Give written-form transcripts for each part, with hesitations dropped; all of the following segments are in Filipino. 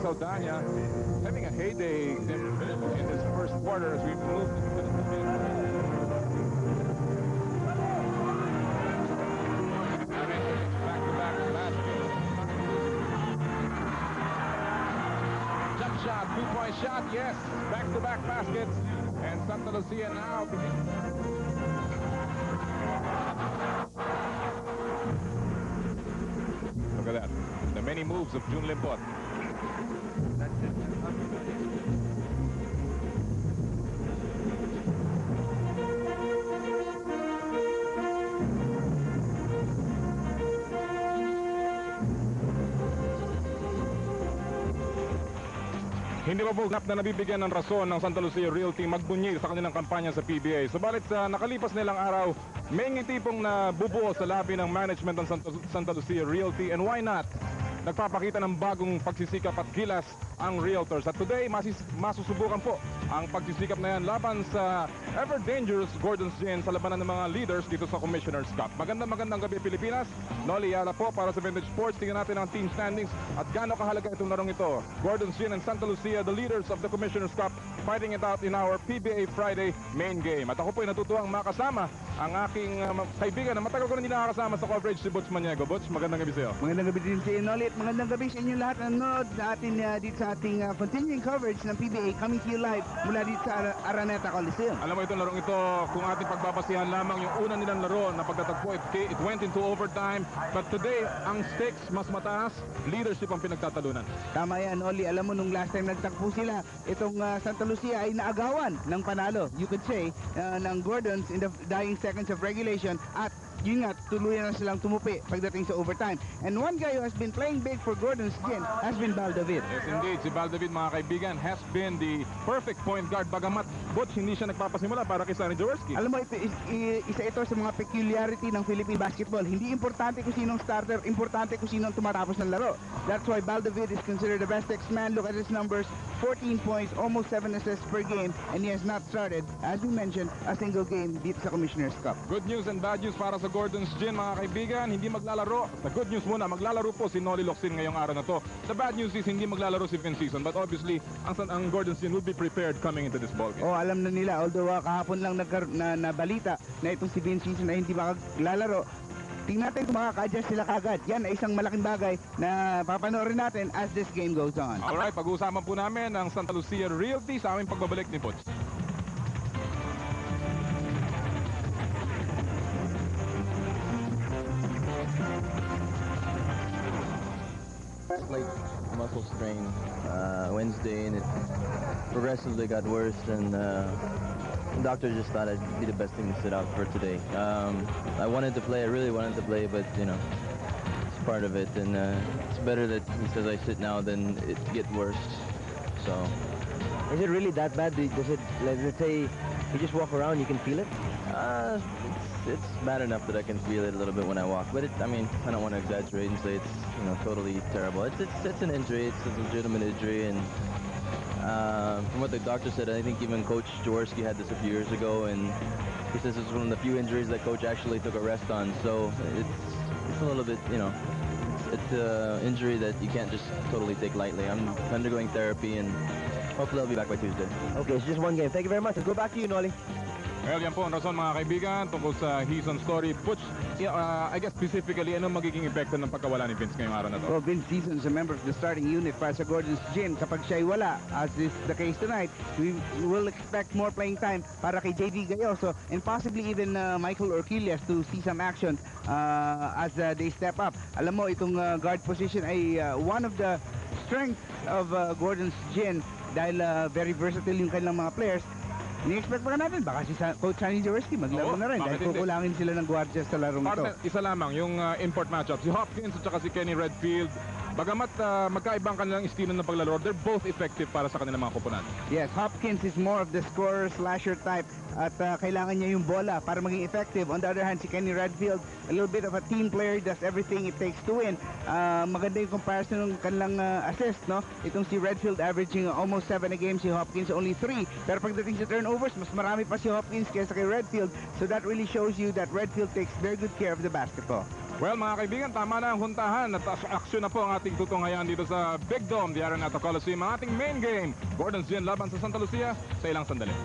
Saldana having a heyday in this first quarter as we move into the back-to-back baskets. Jump shot, two-point shot, yes. Back-to-back baskets. And Santa Lucia now. Look at that. The many moves of June Limpot. Hindi pa po na nabibigyan ng rason ng Santa Lucia Realty magbunyi sa kanilang kampanya sa PBA. Subalit sa nakalipas nilang araw, may ngiti pong nabubuo sa labi ng management ng Santa Lucia Realty, and why not? Nagpapakita ng bagong pagsisikap at gilas ang Realtors. At today, masusubukan po ang pagsisikap na yan laban sa ever-dangerous Gordon's Gin sa labanan ng mga leaders dito sa Commissioner's Cup. Magandang gabi, Pilipinas. Noli Yala po para sa Vintage Sports. Tingnan natin ang team standings at gaano kahalaga itong larong ito. Gordon's Gin and Santa Lucia, the leaders of the Commissioner's Cup, fighting it out in our PBA Friday main game. At ako po ay natutuwang makasama ang aking kaibigan na matagal ko na hindi nakakasama sa coverage, si Butch Maniego. Butch, magandang gabi sa'yo. Magandang gabi din sa'yo, Noli. Magandang gabi sa inyo lahat na nanood sa atin dito sa ating continuing coverage ng PBA, coming to you live mula dito sa Araneta Coliseum. Alam mo itong larong ito, kung ating pagbabasihan lamang yung una nilang laro na pagtatagpo, it went into overtime. But today, ang stakes mas mataas, leadership ang pinagtatalunan. Tama yan, Noli. Alam mo, nung last time nagtagpo sila, itong Santa Lucia ay naagawan ng panalo, you could say, ng Gordons in the dying seconds of regulation, at yun nga, tuluyan na silang tumupi pagdating sa overtime. And one guy who has been playing big for Gordon's Gin has been Val David. Yes, indeed. Si Val David, mga kaibigan, has been the perfect point guard. Bagamat, Butch, hindi siya nagpapasimula para kay Sonny Jaworski. Alam mo, isa ito sa mga peculiarity ng Philippine basketball. Hindi importante kung sinong starter, importante kung sinong tumatapos ng laro. That's why Val David is considered the best X-Man. Look at his numbers, 14 points, almost 7 assists per game, and he has not started, as we mentioned, a single game dito sa Commissioner's Cup. Good news and bad news para sa Gordon's Gin, mga kaibigan. Hindi maglalaro. The good news muna, maglalaro po si Noli Locsin ngayong araw na to. The bad news is hindi maglalaro si Vince Season, but obviously ang Gordon's Gin will be prepared coming into this ballgame. Oh, alam na nila, although kahapon lang nabalita na itong si Vince Season na hindi maglalaro. Tingnan natin kung makaka-adjust sila kagad. Yan ay isang malaking bagay na papanoorin natin as this game goes on. Alright, pag-uusapan po namin ang Santa Lucia Realty sa aming pagbabalik ni Butch. Like muscle strain Wednesday, and it progressively got worse, and the doctor just thought it'd be the best thing to sit out for today. I wanted to play, I really wanted to play, but you know, it's part of it, and it's better that he says I sit now than it get worse. So, is it really that bad? Does it, let's say, you just walk around, you can feel it? it's bad enough that I can feel it a little bit when I walk, but I mean, I don't want to exaggerate and say it's, you know, totally terrible. It's an injury, it's a legitimate injury, and from what the doctor said, I think even Coach Jaworski had this a few years ago, and he says it's one of the few injuries that Coach actually took a rest on. So it's a little bit, you know, it's an injury that you can't just totally take lightly. I'm undergoing therapy, and hopefully I'll be back by Tuesday. Okay, it's just one game. Thank you very much. Let's go back to you, Noli. Well, yan po ang rason, mga kaibigan, tungkol sa Season story. Butch, I guess specifically, ano magiging epekto ng pagkawala ni Vince ngayong araw na to? Well, Vince Season is a member of the starting unit para sa Gordon's Gin. Kapag siya'y wala, as is the case tonight, we will expect more playing time para kay JD Gayoso and possibly even Michael Orquillas to see some action as they step up. Alam mo, itong guard position ay one of the strengths of Gordon's Gin dahil very versatile yung kanilang mga players. Ni-expect pa natin, baka si Coach Sonny Jaworski maglaro na rin dahil kukulangin sila ng gwardiya sa larong ito. Isa lamang, yung import matchup. Si Hopkins at saka si Kenny Redfield, bagamat magkaibang kanilang estilo ng paglalaro, they're both effective para sa kanilang mga koponan. Yes, Hopkins is more of the scorer slasher type at kailangan niya yung bola para maging effective. On the other hand, si Kenny Redfield, a little bit of a team player, does everything it takes to win. Maganda yung comparison ng kanilang assist, no? Itong si Redfield averaging almost 7 a game, si Hopkins only 3. Pero pagdating sa turnovers, mas marami pa si Hopkins kaysa kay Redfield. So that really shows you that Redfield takes very good care of the basketball. Well, mga kaibigan, tama na ang huntahan at aksyon na po ang ating tutunghayan dito sa Big Dome, the Araneta Coliseum. Ang ating main game, Gordon's Gin laban sa Santa Lucia sa ilang sandali.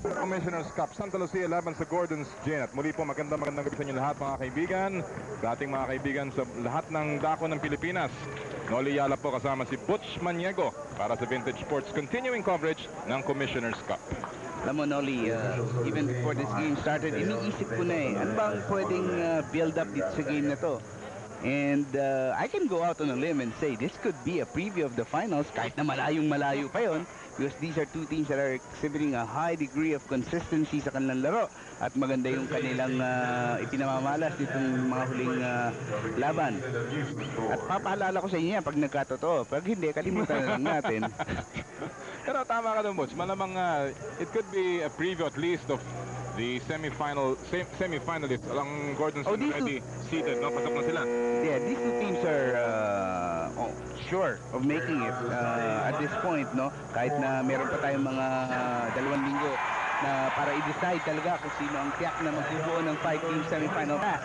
Commissioner's Cup, Santa Lucia laban sa Gordon's Gin. At muli po magandang gabi sa inyo lahat mga kaibigan. Dating mga kaibigan sa lahat ng dako ng Pilipinas. Noli Yala po kasama si Butch Maniego para sa Vintage Sports continuing coverage ng Commissioner's Cup. Alam mo, Noli, even before this game started, iniisip ko na eh, ano bang pwedeng build up dito sa game na to? And I can go out on a limb and say this could be a preview of the finals kahit na malayo pa yon, because these are two teams that are exhibiting a high degree of consistency sa kanilang laro at maganda yung kanilang ipinamamalas ditong mga huling laban. At papaalala ko sa inyo yan pag nagkatotoo. Pag hindi, kalimutan na lang natin. Pero tama ka doon, Butch. Malamang it could be a preview at least of the semi-finalists. Ang Gordon's already seated, no? Pasok na sila. Yeah, these two teams are sure of making it at this point, no? Kahit na meron pa tayong mga 2 linggo na para i-decide talaga kung sino ang tiyak na magbubuo ng 5-team semi-final path.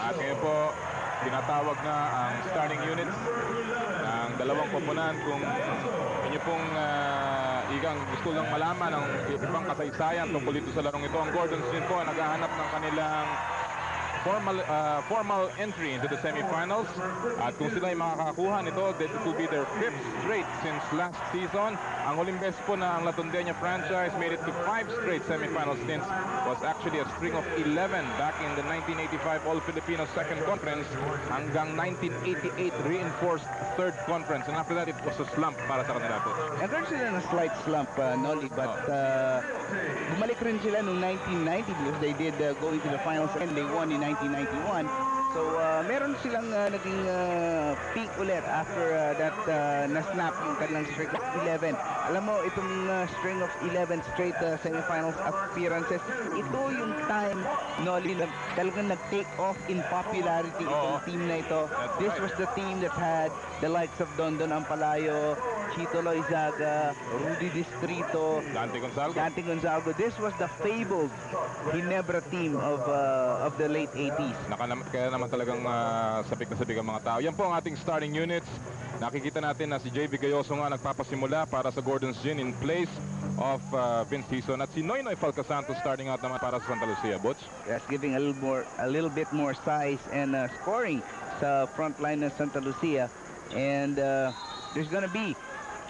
At ngayon po, tinatawag na ang starting units ng dalawang koponan. Kung inyo pong gusto lang malaman ang ibang kasaysayan tungkol dito sa larong ito, ang Gordon's Gin po naghahanap ng kanilang formal entry into the semifinals. At kung sila ay makakakuha nito, that it will be their 5th straight since last season. Ang huling best po na ang Latondenya franchise made it to 5 straight semifinal stints was actually a string of 11 back in the 1985 All-Filipino Second Conference hanggang 1988 reinforced Third Conference. And after that, it was a slump para sa kanila po. And there's sila na slight slump, Noli, but bumalik rin sila noong 1990 because they did go into the finals and they won in 1991. So meron silang naging peak ulit after that na-snap yung kanilang streak of 11. Alam mo, itong string of 11 straight semifinals appearances, ito yung time, Noli, na talagang nag-take off in popularity itong team na ito. This was the team that had the likes of Dondon Ampalayo, Chito Loizaga, Rudy Distrito, Dante Gonzalgo. This was the fabled Ginebra team of the late 80s. Kaya naman talagang sabik na sabik ang mga tao. Yan po ang ating starting units. Nakikita natin na si JV Gayoso nga nagpapasimula para sa Gordon's Gin in place of Vince Hison. At si Noynoy Falcasantos starting out naman para sa Santa Lucia. Butch? That's giving a little bit more size and scoring sa front line ng Santa Lucia. And there's gonna be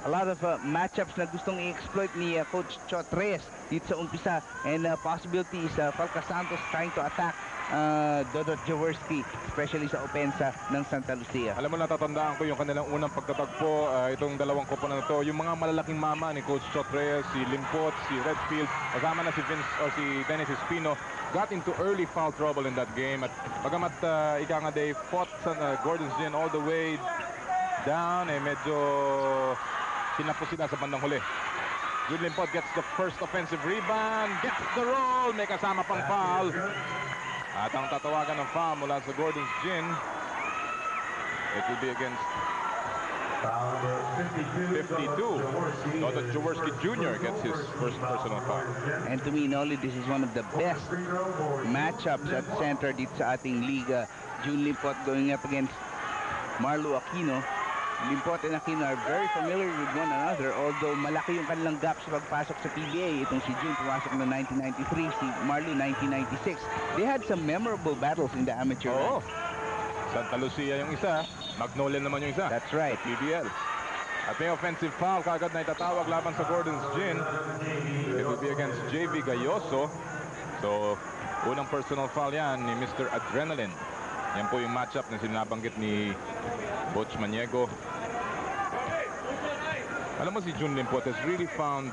a lot of matchups na gustong i-exploit ni Coach Chot Reyes dito sa umpisa, and possibilities Falca Santos trying to attack Dodot Jaworski, especially sa opensa ng Santa Lucia. Alam mo, natatandaan ko yung kanilang unang pagtatagpo, itong dalawang koponan na to, yung mga malalaking mama ni Coach Chot Reyes, si Limpot, si Redfield, kasama na si Vince or si Dennis Espino, got into early foul trouble in that game. At bagamat ika nga they fought sa Gordon's Gin all the way down, medyo sinapos sila sa bandang huli. Good Limpot gets the first offensive rebound, gets the roll, may kasama pang foul. At ang tatawagan ng foul mula sa Gordon's Gin, it will be against 52. Dodot Jaworski Jr. gets his first personal foul. And to me, Noli, this is one of the best matchups at center dito sa ating liga. June Limpot going up against Marlo Aquino. Limpot and Aquino are very familiar with one another, although malaki yung kanilang gap sa pagpasok sa PBA. Itong si June pumasok noong 1993, si Marlo 1996. They had some memorable battles in the amateur ranks. Santa Lucia yung isa, Magnolia naman yung isa. That's right. Sa PBL. At may offensive foul kagad na itatawag laban sa Gordon's Gin. It will be against JV Gayoso. So, unang personal foul yan ni Mr. Adrenaline. Yan po yung matchup na sinabanggit ni Butch Maniego. Alam mo, si June Limpot has really found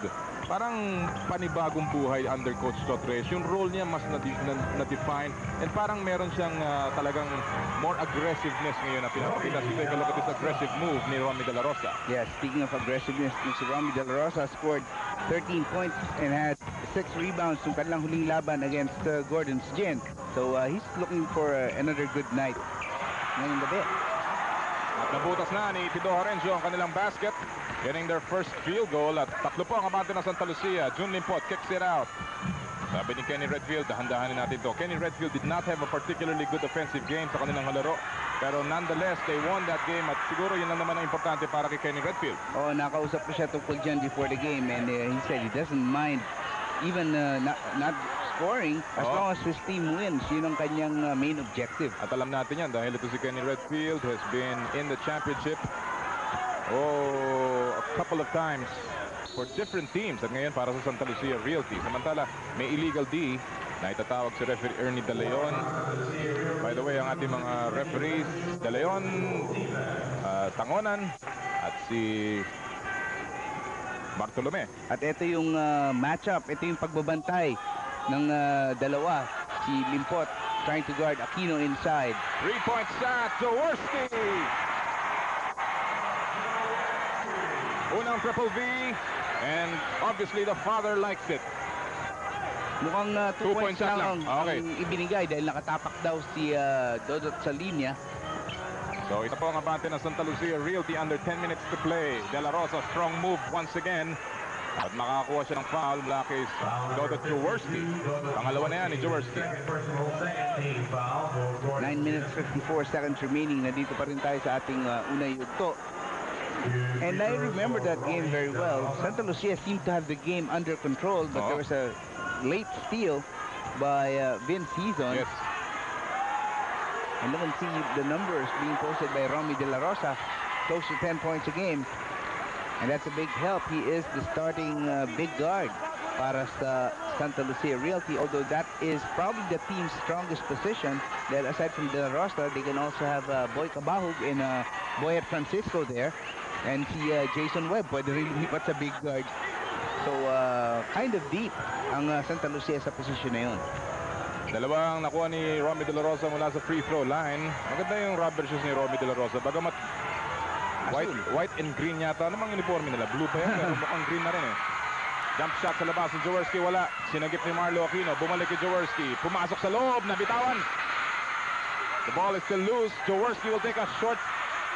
parang panibagong buhay under Coach Chot Reyes. Yung role niya mas na-define and parang meron siyang talagang more aggressiveness ngayon na pinapakita. So take a look at this aggressive move ni Romy De La Rosa. Yeah, speaking of aggressiveness, si Romy De La Rosa scored 13 points and had 6 rebounds yung kanilang huling laban against Gordon's Gin. So he's looking for another good night ngayong gabi. At nabutas na ni Pido Horencio ang kanilang basket, getting their first field goal. At tatlo po ang abante ng Santa Lucia. Jun Limpot kicks it out. Sabi ni Kenny Redfield, dahan-dahanin natin to. Kenny Redfield did not have a particularly good offensive game sa kanilang halaro. Pero nonetheless, they won that game at siguro yun lang naman ang importante para kay Kenny Redfield. Oh, nakausap ko siya tungkol dyan before the game, and he said he doesn't mind even not scoring as long as his team wins. Yun ang kanyang main objective. At alam natin yan dahil ito si Kenny Redfield has been in the championship a couple of times for different teams at ngayon para sa Santa Lucia Realty. Samantala, may illegal D na itatawag si referee Ernie De Leon. By the way, ang ating mga referees, De Leon, Tangonan, at si Bartolome. At ito yung matchup, ito yung pagbabantay ng dalawa. Si Limpot trying to guard Aquino inside. 3-point shot, Jaworski! Unang triple V, and obviously the father likes it. Mukhang 2 points shot lang lang. Okay. ang ibinigay dahil nakatapak daw si Dodot sa linya. So ito po ang abante ng Santa Lucia Realty under 10 minutes to play. De La Rosa, strong move once again. At makakakuha siya ng foul mula kay Dodot Jaworski. Pangalawa na yan ni Jaworski. 9 minutes 54 seconds remaining. Nandito pa rin tayo sa ating unang yugto. And I remember that game very well. Santa Lucia seemed to have the game under control, but there was a late steal by Vince Hizon. Yes. And look and see the numbers being posted by Romy De La Rosa, close to 10 points a game. And that's a big help. He is the starting big guard para sa Santa Lucia Realty, although that is probably the team's strongest position. That aside from De La Rosa, they can also have Boy Cabahug and Boyet Francisco there. And si Jason Webb, pwede rin lipat sa big guard. So, kind of deep ang Santa Lucia sa position na yun. Dalawang nakuha ni Romy De La Rosa mula sa free throw line. Maganda yung rubber shoes ni Romy De La Rosa. Bagamat white and green yata. Ano mang uniforme nila? Blue pa yan, pero mukhang green na rin eh. Jump shot sa labas ni Jaworski, wala. Sinagip ni Marlo Aquino. Bumalik kay Jaworski. Pumasok sa loob, nabitawan. The ball is still loose. Jaworski will take a short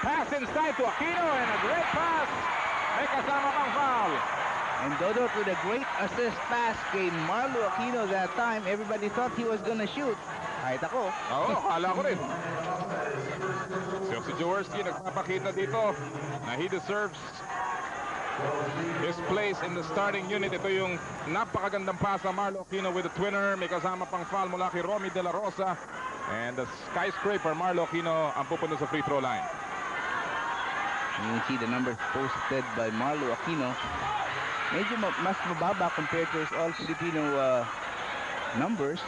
pass inside to Aquino, and a great pass. May kasama pang foul. And Dodot with a great assist pass kay Marlo Aquino that time. Everybody thought he was gonna shoot. Kahit ako. Oo, akala ko rin. So si Jaworski nagpapakita dito na he deserves his place in the starting unit. Ito yung napakagandang pass sa Marlo Aquino with the twinner. May kasama pang foul mula kay Romy De La Rosa. And the skyscraper Marlo Aquino ang pupunta sa free throw line. You can see the numbers posted by Marlo Aquino. Medyo mas mababa compared to his all-Filipino numbers.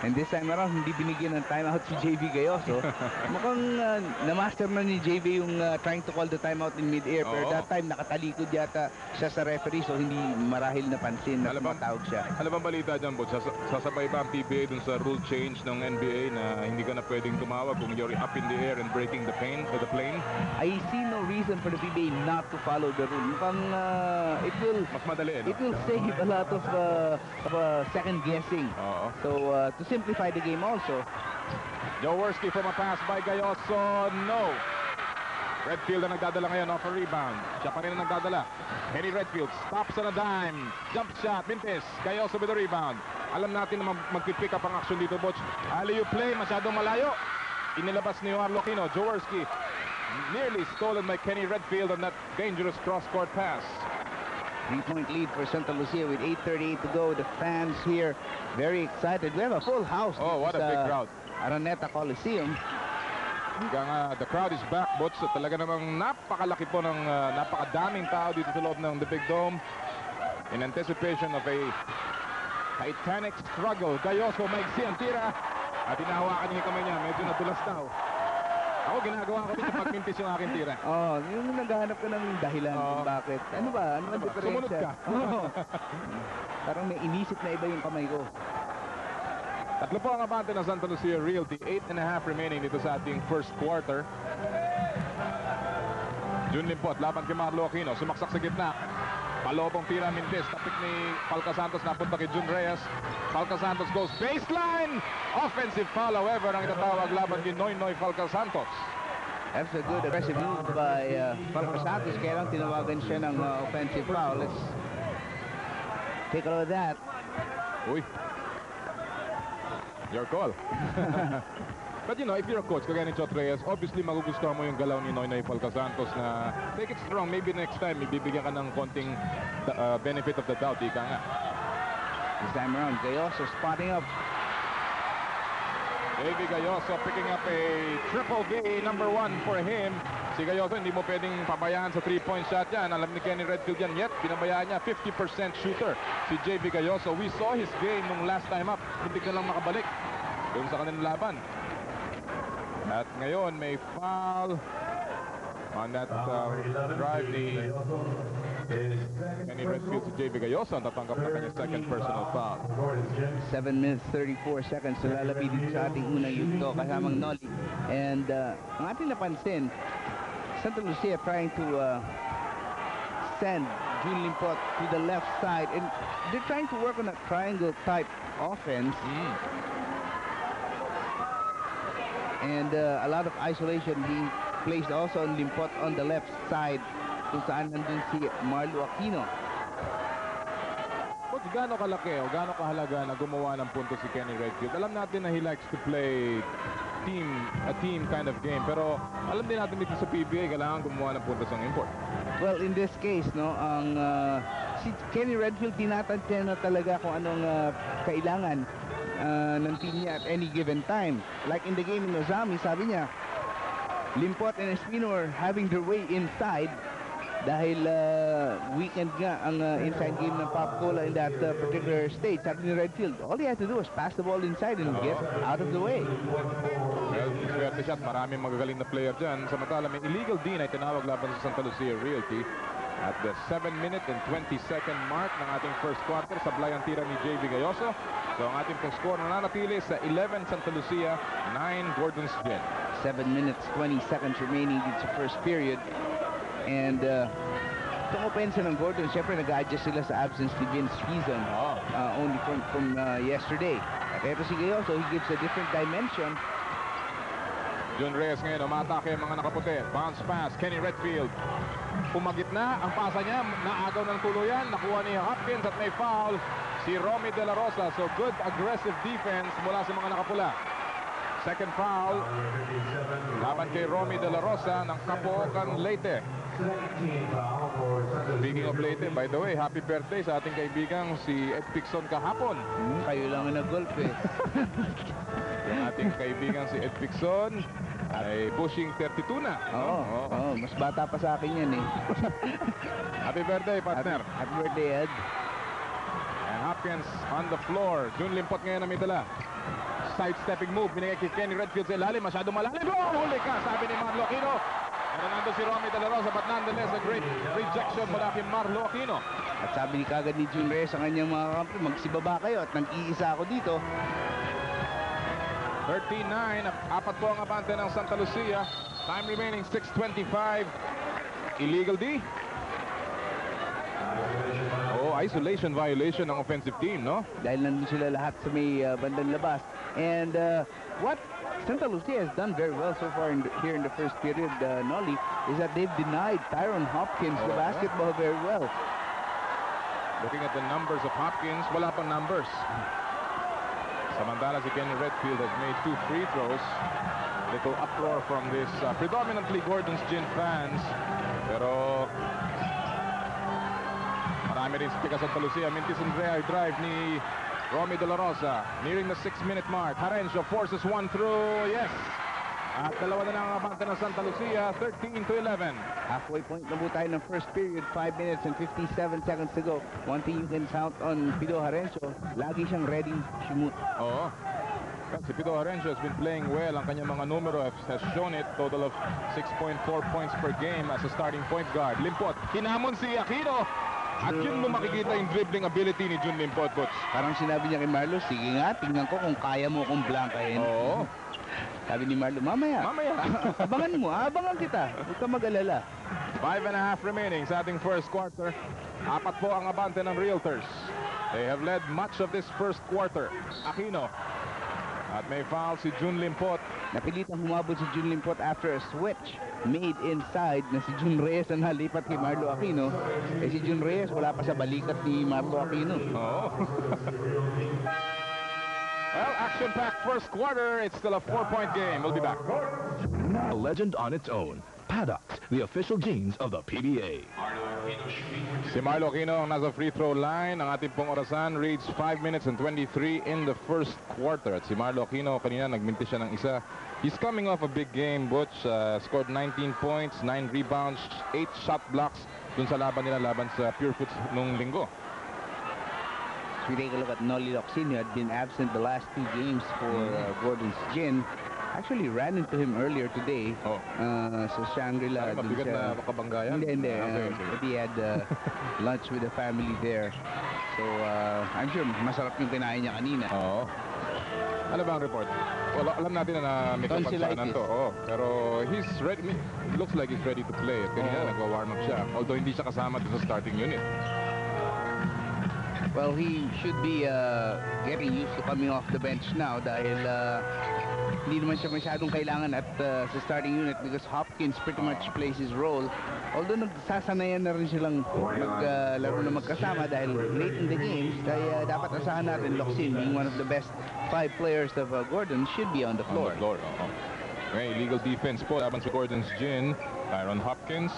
And this time around, hindi binigyan ng timeout si JV Gayoso. Mukhang na-master na ni JV yung trying to call the timeout in mid-air. Pero that time, nakatalikod yata siya sa referee, so hindi marahil napansin na tumatawag siya. Alam bang balita dyan, Bud? Sasabay ba ang PBA dun sa rule change ng NBA na hindi ka na pwedeng tumawag kung you're up in the air and breaking the plane? I see no reason for the PBA not to follow the rule. Mukhang it will... Mas madali, no? It will save a lot of second guessing. So to simplify the game also. Jaworski from a pass by Gayoso. No. Redfield ang nagdadala ngayon off a rebound. Siya pa rin ang nagdadala. Kenny Redfield stops on a dime. Jump shot. Mintis. Gayoso with the rebound. Alam natin na magpipick up ang action dito, Butch. Alley-oop play. Masyadong malayo. Inilabas ni Marlo Aquino. Jaworski nearly stolen by Kenny Redfield on that dangerous cross-court pass. 3-point lead for Santa Lucia with 8:38 to go. The fans here very excited. We have a full house. Oh, what a big crowd. Araneta Coliseum. The crowd is back, Butch. So, talaga namang napakalaki po ng napakadaming tao dito sa loob ng the Big Dome in anticipation of a titanic struggle. Gayoso, maigsi ang tira at hinahawakan niya yung kamay niya. Medyo nadulas daw. Ako, ginagawa ko dito pagmintis yung aking tira. Oh, yung naghahanap ka ng dahilan kung bakit. Ano ba? Ano ba diferensya? Sumunod ka. Oh. Parang may inisip na iba yung kamay ko. Tatlo po ang abante ng Santa Lucia Realty. 8.5 remaining dito sa ating first quarter. Jun Limpot, laban kay Marlo Aquino. Sumaksak sa gitna. Palobong tira, Mintis. Tapik ni Falca Santos, napunta kay Jun Reyes. Falca Santos goes baseline. Offensive foul, however, ang itatawag laban kay Noynoy Falca Santos. That's a good aggressive move by Falco Santos. Kaya lang tinawagan siya ng offensive foul. Let's take a look at that. Uy. Your call. But you know, if you're a coach, kagaya ni Chot Reyes, obviously magugustuhan mo yung galaw ni Noynoy Falco Santos na take it strong. Maybe next time, ibibigyan ka ng konting benefit of the doubt. Ika nga. This time around, Gayoso spotting up. Davey Gayoso picking up a triple V, number 1 for him. Si Gayoso, hindi mo pwedeng pabayaan sa 3-point shot yan. Alam ni Kenny Redfield yan, yet pinabayaan niya. 50% shooter si JV Gayoso. We saw his game nung last time up. Hindi ka lang makabalik doon sa kanilang laban. At ngayon, may foul on that drive ni Kenny Redfield si JV Gayoso. Tatanggap na kanyang second personal foul. 7 minutes 34 seconds na lalapit dito sa ating unang yugto kasamang Noli. And ang ating napansin, Santa Lucia trying to send June Limpot to the left side, and they're trying to work on a triangle type offense. And a lot of isolation being placed also on Limpot on the left side kung saan nandun si Marlo Aquino. Coach, gaano kalaki o gaano kahalaga na gumawa ng punto si Kenny Redfield? Alam natin na he likes to play a team kind of game, pero alam din natin dito sa PBA kailangan gumawa ng puntos ang import. Well, in this case, no, ang si Kenny Redfield tinatantya na talaga kung anong kailangan ng team niya at any given time. Like in the game in Ozami, sabi niya, Limpot and Espino are having their way inside dahil weekend nga ang inside game ng Pop Cola in that particular state. Sabi ni Redfield, all he had to do was pass the ball inside and get out of the way. Well, swerte siya at maraming magagaling na player dyan. Samantala, may illegal D na itinawag laban sa Santa Lucia Realty at the 7-minute and 20-second mark ng ating first quarter. Sablay ang tira ni JV Gayoso. So ang ating pong score nananatili sa 11 Santa Lucia, 9 Gordon's Gin. 7 minutes, 20 seconds remaining dito sa first period. And itong offense ng Gordon, syempre nag-adjust sila sa absence ni Vince Fizon only from yesterday. At ito si Gayoso, he gives a different dimension. Jun Reyes ngayon, umatake ang mga nakaputi. Bounce pass, Kenny Redfield. Pumagit na, ang pasa niya, naagaw ng tuluyan. Nakuha ni Hopkins at may foul si Romy De La Rosa. So good aggressive defense mula sa mga nakapula. Second foul laban kay Romy De La Rosa ng Capoocan Leyte. Speaking of Leyte, by the way, happy birthday sa ating kaibigang si Ed Pixon kahapon. Kayo lang ang nag-golf eh. Yung ating kaibigang si Ed Pixon ay pushing 32 na. Oo, mas bata pa sa akin yan eh. Happy birthday, partner. Happy birthday, Ed. And Hopkins on the floor. June Limpot ngayon na may dala. Side-stepping move. Binigay kay Kenny Redfield sa ilalim. Masyado malalim. Oh, huli ka, sabi ni Marlo Aquino. Pero nandun si Romy De La Rosa, but nonetheless, a great rejection mula kay Marlo Aquino. At sabi ni kagad ni June Reyes sa kanyang mga kampi, magsibaba kayo at nag-iisa ako dito. 39, apat po ang abante ng Santa Lucia. Time remaining 6:25. Illegal D. Oh, isolation violation ng offensive team, no? Dahil nandun sila lahat sa may bandang labas. And what Santa Lucia has done very well so far here in the first period, Nolly, is that they've denied Tyron Hopkins the basketball very well. Looking at the numbers of Hopkins, wala pang numbers. Samantala si Kenny Redfield has made 2 free throws. Little uproar from this predominantly Gordon's Gin fans. Pero marami rin sa taga Santa Lucia. Mintis Andrea drive ni Romy De La Rosa. Nearing the 6-minute mark. Harencio forces one through. Yes. At dalawa na lang ang abante ng Santa Lucia. 13-11. Halfway point na po tayo ng first period. 5 minutes and 57 seconds to go. One thing you can count on Pido Harencio, lagi siyang ready shoot. Oo. Si Pido Harencio has been playing well. Ang kanyang mga numero has shown it. Total of 6.4 points per game as a starting point guard. Limpot. Hinamon si Aquino. At yun mo makikita yung dribbling ability ni Jun Limpot, Coach. Parang sinabi niya kay Marlo, sige nga, tingnan ko kung kaya mo kong blankahin. Oo. Sabi ni Marlo, mamaya. Abangan mo, abangan kita. Huwag ka mag-alala. 5.5 remaining sa ating first quarter. Apat po ang abante ng Realtors. They have led much of this first quarter. Aquino. At may foul si Jun Limpot. Napilitang humabol si Jun Limpot after a switch made inside na si Jun Reyes ang nalipat kay Marlo Aquino. Si Jun Reyes wala pa sa balikat ni Marlo Aquino. Oh. Well, action-packed first quarter. It's still a 4-point game. We'll be back. A legend on its own. Paddocks, the official jeans of the PBA. Si Marlo Aquino ang nasa free throw line. Ang ating pong orasan reads 5 minutes and 23 in the first quarter. At si Marlo Aquino kanina nagminti siya ng isa. He's coming off a big game, Butch. Scored 19 points, 9 rebounds, 8 shot blocks dun sa laban nila laban sa Purefoods nung linggo. So we take a look at Noli Locsin, who had been absent the last 2 games for Gordon's Gin. Actually ran into him earlier today sa Shangri-La. Mabigat na makabanggayan? Hindi. Okay. He had lunch with the family there. So I'm sure masarap yung kinain niya kanina. Oo. Ano ba ang report? Well, alam natin na may kapansanan to. Pero he's ready. It looks like he's ready to play. Kanina nagwa-warm up siya. Although hindi siya kasama sa starting unit. Well, he should be getting used to coming off the bench now dahil hindi naman siya masyadong kailangan at sa starting unit because Hopkins pretty much plays his role. Although nagsasanayan na rin silang maglaro na magkasama dahil late in the games, kaya dapat asahan natin Locsin being one of the best 5 players of Gordon should be on the floor. Okay, illegal defense po laban sa Gordon's Gin. Tyron Hopkins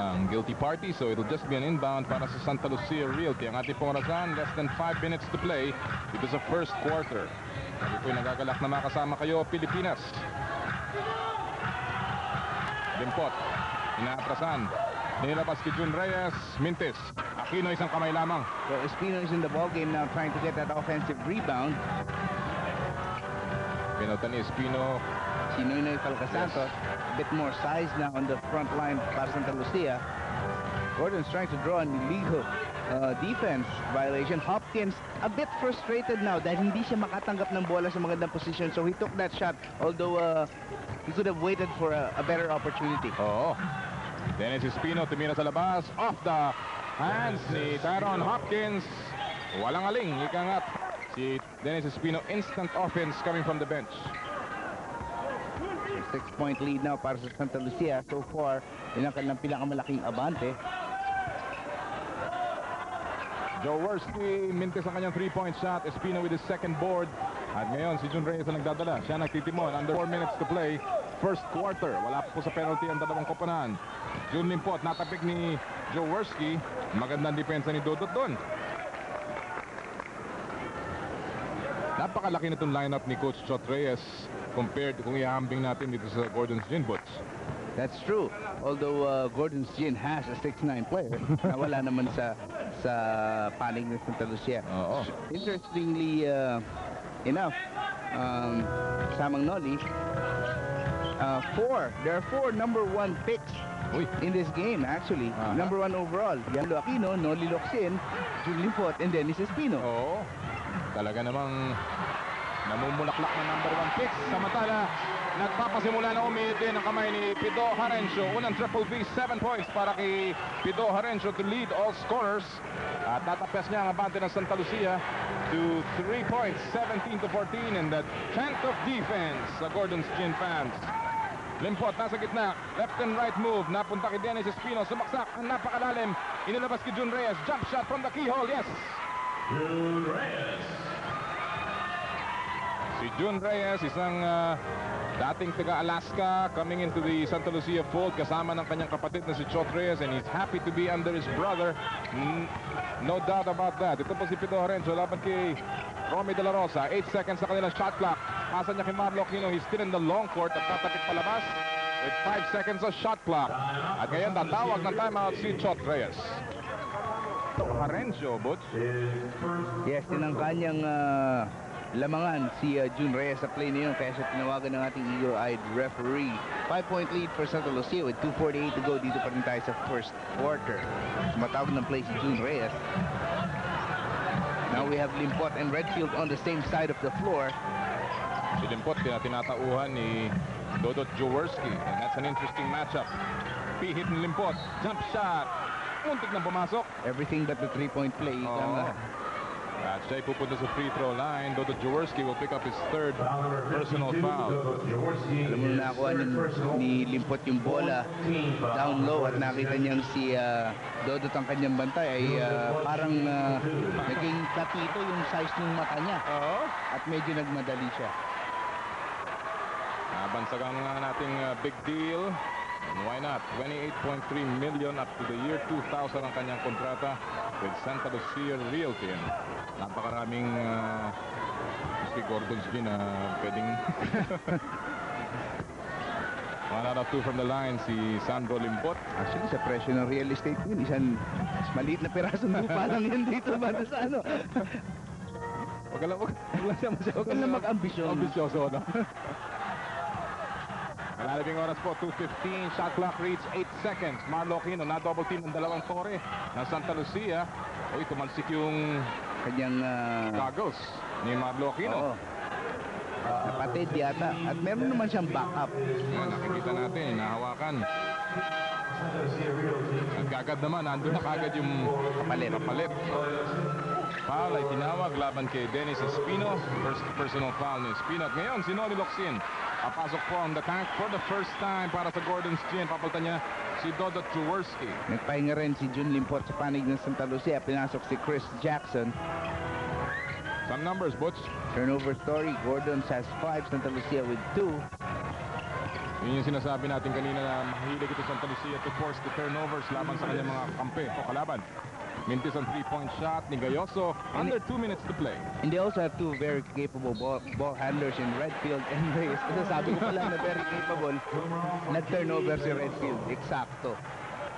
ang guilty party, so it'll just be an inbound para sa Santa Lucia Realty. Ang ating pong orasan, less than 5 minutes to play. Ito sa first quarter. Sabi po'y nagagalak na makasama kayo, Pilipinas. Limpot, inaatrasan. Nilabas kay Jun Reyes, Mintis. Aquino isang kamay lamang. So Espino is in the ballgame now trying to get that offensive rebound. Pinauta ni Espino. Si Noynoy Falcasantos, a bit more size now on the front line para Santa Lucia. Gordon's trying to draw an illegal defense violation. Hopkins a bit frustrated now dahil hindi siya makatanggap ng bola sa magandang position, so he took that shot, although he could have waited for a better opportunity. Oo. Dennis Espino tumira sa labas, off the hands ni Tyron Hopkins. Walang aling, ika nga. Si Dennis Espino, instant offense coming from the bench. 6-point lead now para sa Santa Lucia. So far, yun ang kanilang pinakamalaking abante. Joe Worski, mintis ang kanyang 3-point shot. Espino with his second board. At ngayon, si Jun Reyes ang nagdadala. Siya nagtitimon. Under 4 minutes to play. First quarter. Wala po sa penalty ang dalawang koponahan. Jun Limpot, natapik ni Joe Worski. Magandang depensa ni Dodot doon. Napakalaki na itong lineup ni Coach Chot Reyes compared kung ihahambing natin dito sa Gordon's Gin, Butch. That's true. Although Gordon's Gin has a 6'9" player na wala naman sa panig ng Santa Lucia. Interestingly enough, Samang Noli, there are 4 number 1 picks in this game actually. Number 1 overall, Yanlo Aquino, Noli Locsin, Jun Limpot, and Dennis Espino. Oo. Talaga namang namumulaklak na number 1 picks. Samantala, nagpapasimula na umiitin ang kamay ni Pido Harencio. Unang triple B, 7 points para kay Pido Harencio to lead all scorers. At tatapes niya ang abante ng Santa Lucia to 3 points, 17-14 in the 10th of defense sa Gordon's Gin fans. Limpot nasa gitna, left and right move, napunta kay Dennis Espino, sumaksak ang napakalalim, inilabas kay Jun Reyes, jump shot from the keyhole, yes! Jun Reyes. Si Jun Reyes, isang dating taga-Alaska, coming into the Santa Lucia fold, kasama ng kanyang kapatid na si Chot Reyes, and he's happy to be under his brother. No doubt about that. Ito po si Pido Harencio, laban kay Romy De La Rosa. 8 seconds sa kanilang shot clock. Pasa niya kay Marlo Aquino. He's still in the long court at tatapit palabas with 5 seconds of shot clock. At ngayon, tatawag ng timeout si Chot Reyes. Harencio, Butch. Yes, din ang kanyang lamangan si Jun Reyes sa play na yun, kaya siya tinawagan ng ating eagle-eyed referee. 5-point lead for Santa Lucia with 2:48 to go. Dito pa rin tayo sa first quarter. Matawag ng play si Jun Reyes. Now we have Limpot and Redfield on the same side of the floor. Si Limpot, tinatauhan ni Dodot Jaworski. And that's an interesting matchup. Pihit ni Limpot. Jump shot. Muntik na pumasok. Everything but the 3-point play. At siya ay pupunta sa free throw line. Dodo Jaworski will pick up his third personal foul. Alam mo na nakuha ni Limpot yung bola down low at nakita niyang si Dodot ang kanyang bantay ay parang naging katito yung size ng mata niya Oo. at medyo nagmadali siya. Bansagang nga nating big deal. And why not? 28.3 million up to the year 2000 ang kanyang kontrata with Santa Lucia Realty. Napakaraming si Gordon's Gin na pwedeng 1 out of 2 from the line si Sandro Limpot. Actually, sa presyo ng real estate yun, isang mas maliit na pirasong lupa lang yun dito banda sa ano. Wag ka lang mag-ambisyon. Ambisyoso, no? Malalabing oras po, 2:15. Shot clock reads 8 seconds. Marlo Aquino na double team ng dalawang tore ng Santa Lucia. Uy, tumalsik yung Kanyang goggles ni Marlo Aquino. kapatid yata. At meron naman siyang backup. Yan, nakikita natin, nahawakan. At kagad naman, nandun na kagad yung kapalit. Foul ay tinawag laban kay Dennis Espino. First personal foul ni Espino. At ngayon, si Noli Locsin. Papasok po on the tank for the first time para sa Gordon's Gin. Papalitan niya si Dodot Jaworski. Nagpahinga rin si Jun Limpot sa panig ng Santa Lucia. Pinasok si Chris Jackson. Some numbers, Butch. Turnover story. Gordon has 5. Santa Lucia with 2. Yun yung sinasabi natin kanina na mahilig ito Santa Lucia to force the turnovers laban sa kanyang mga kampe o kalaban. Mintis ang 3-point shot ni Gayoso. Under 2 minutes to play. And they also have two very capable ball handlers in Redfield and Reyes. Kasi sabi ko pa lang na very capable. Nag-turnover si Redfield. Eksakto.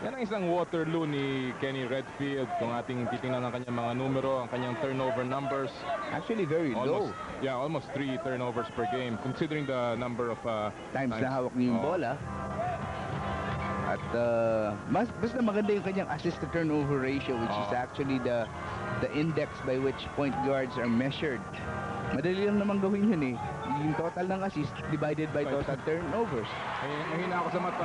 Yan ang isang Waterloo ni Kenny Redfield. Kung ating titingnan ang kanyang mga numero, ang kanyang turnover numbers. Actually very low. Almost 3 turnovers per game considering the number of Times na hawak niya yung bola. At mas na maganda yung kanyang assist to turnover ratio, which is actually the index by which point guards are measured. Madali lang naman gawin yun eh. Yung total ng assist divided by total turnovers. Mahina ako sa math.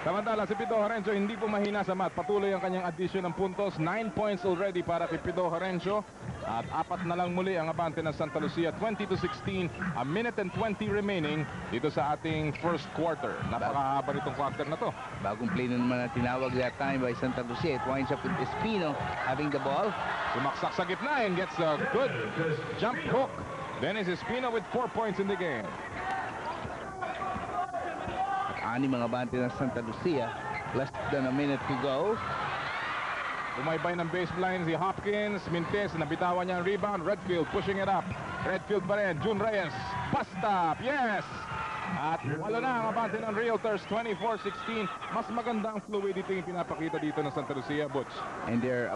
Samantala, si Pido Horencio hindi po mahina sa math. Patuloy ang kanyang addition ng puntos. 9 points already para kay Pido Horencio. At 4 na lang muli ang abante ng Santa Lucia. 20-16. A minute and 20 remaining dito sa ating first quarter. Napakahaba nitong quarter na to. Bagong play na naman na tinawag that time by Santa Lucia. It winds up with Espino having the ball. Sumaksak sa gitna and gets a good jump hook. Dennis Espino with 4 points in the game. Ani mga bante ng Santa Lucia. Less than a minute to go. Bumaybay ng baseline si Hopkins. Mintes, nabitawan niya ang rebound. Redfield pushing it up. Redfield pa rin. June Reyes. Basta. Yes! At wala na ang abante ng Realtors. 24-16. Mas maganda ang fluidity yung pinapakita dito ng Santa Lucia, Butch. And they're